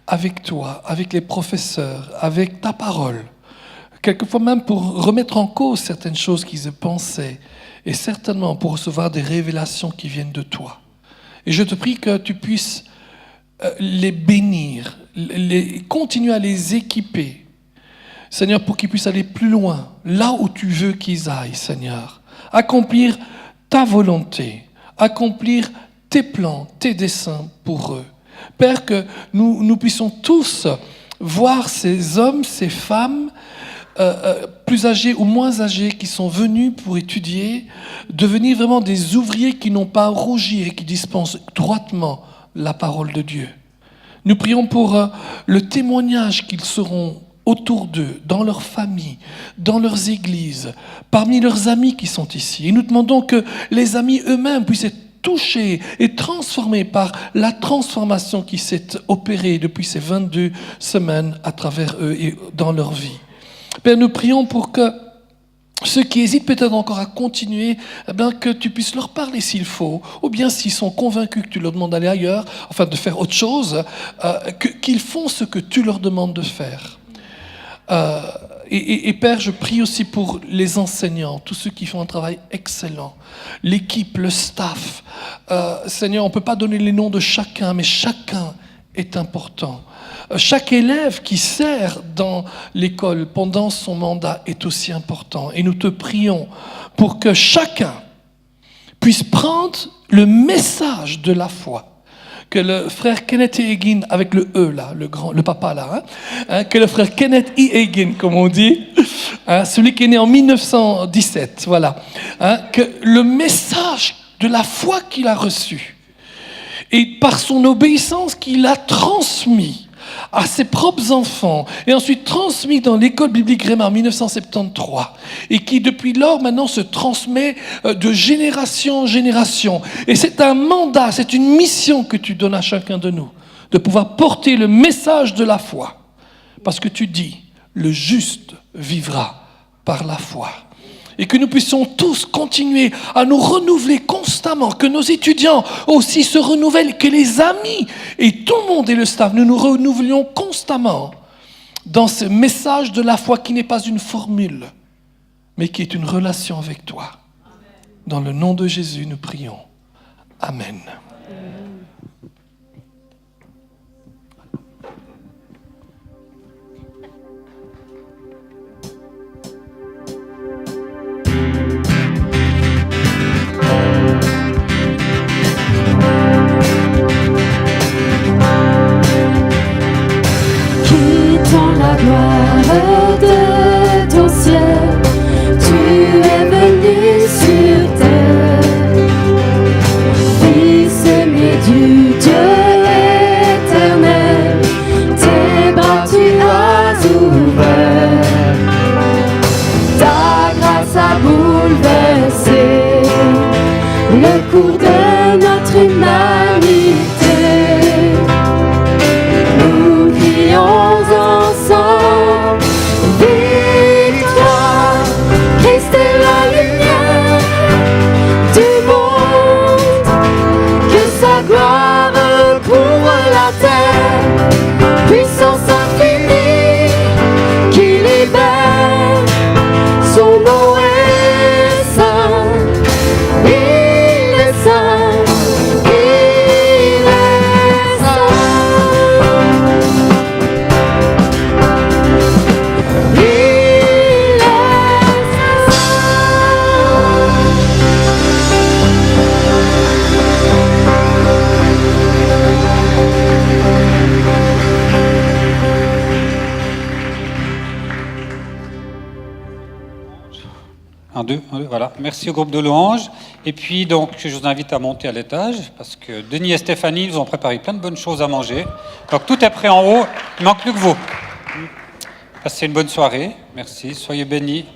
avec toi, avec les professeurs, avec ta parole, quelquefois même pour remettre en cause certaines choses qu'ils pensaient et certainement pour recevoir des révélations qui viennent de toi. Et je te prie que tu puisses les bénir, continuer à les équiper, Seigneur, pour qu'ils puissent aller plus loin, là où tu veux qu'ils aillent, Seigneur. Accomplir ta volonté, accomplir tes plans, tes desseins pour eux. Père, que nous puissions tous voir ces hommes, ces femmes, plus âgés ou moins âgés, qui sont venus pour étudier, devenir vraiment des ouvriers qui n'ont pas à rougir et qui dispensent droitement la parole de Dieu. Nous prions pour le témoignage qu'ils seront autour d'eux, dans leur famille, dans leurs églises, parmi leurs amis qui sont ici. Et nous demandons que les amis eux-mêmes puissent être touchés et transformés par la transformation qui s'est opérée depuis ces 22 semaines à travers eux et dans leur vie. Père, nous prions pour que ceux qui hésitent peut-être encore à continuer, eh bien, que tu puisses leur parler s'il faut, ou bien s'ils sont convaincus que tu leur demandes d'aller ailleurs, enfin de faire autre chose, qu'ils font ce que tu leur demandes de faire. Et Père, je prie aussi pour les enseignants, tous ceux qui font un travail excellent, l'équipe, le staff. Seigneur, on ne peut pas donner les noms de chacun, mais chacun est important. Chaque élève qui sert dans l'école pendant son mandat est aussi important. Et nous te prions pour que chacun puisse prendre le message de la foi. Que le frère Kenneth E. Hagin, avec le E là, le papa là, que le frère Kenneth E. Hagin, comme on dit, celui qui est né en 1917, voilà, que le message de la foi qu'il a reçu, et par son obéissance qu'il a transmis à ses propres enfants, et ensuite transmis dans l'école biblique Rema en 1973, et qui depuis lors maintenant se transmet de génération en génération. Et c'est un mandat, c'est une mission que tu donnes à chacun de nous, de pouvoir porter le message de la foi. Parce que tu dis, le juste vivra par la foi. Et que nous puissions tous continuer à nous renouveler constamment, que nos étudiants aussi se renouvellent, que les amis et tout le monde et le staff, nous nous renouvelions constamment dans ce message de la foi qui n'est pas une formule, mais qui est une relation avec toi. Dans le nom de Jésus, nous prions. Amen. La gloire de ton ciel, tu es venu sur terre, Fils aimé Dieu. secours de notre humanité. Nous crions ensemble, victoire, Christ est la lumière du monde, que sa gloire couvre la terre, puissance infinie qui libère, son nom est saint, il est saint, il est saint, il est Un, deux, voilà. Merci au groupe de louanges. Et puis, donc, je vous invite à monter à l'étage parce que Denis et Stéphanie nous ont préparé plein de bonnes choses à manger. Donc, tout est prêt en haut. Il ne manque plus que vous. Passez une bonne soirée. Merci. Soyez bénis.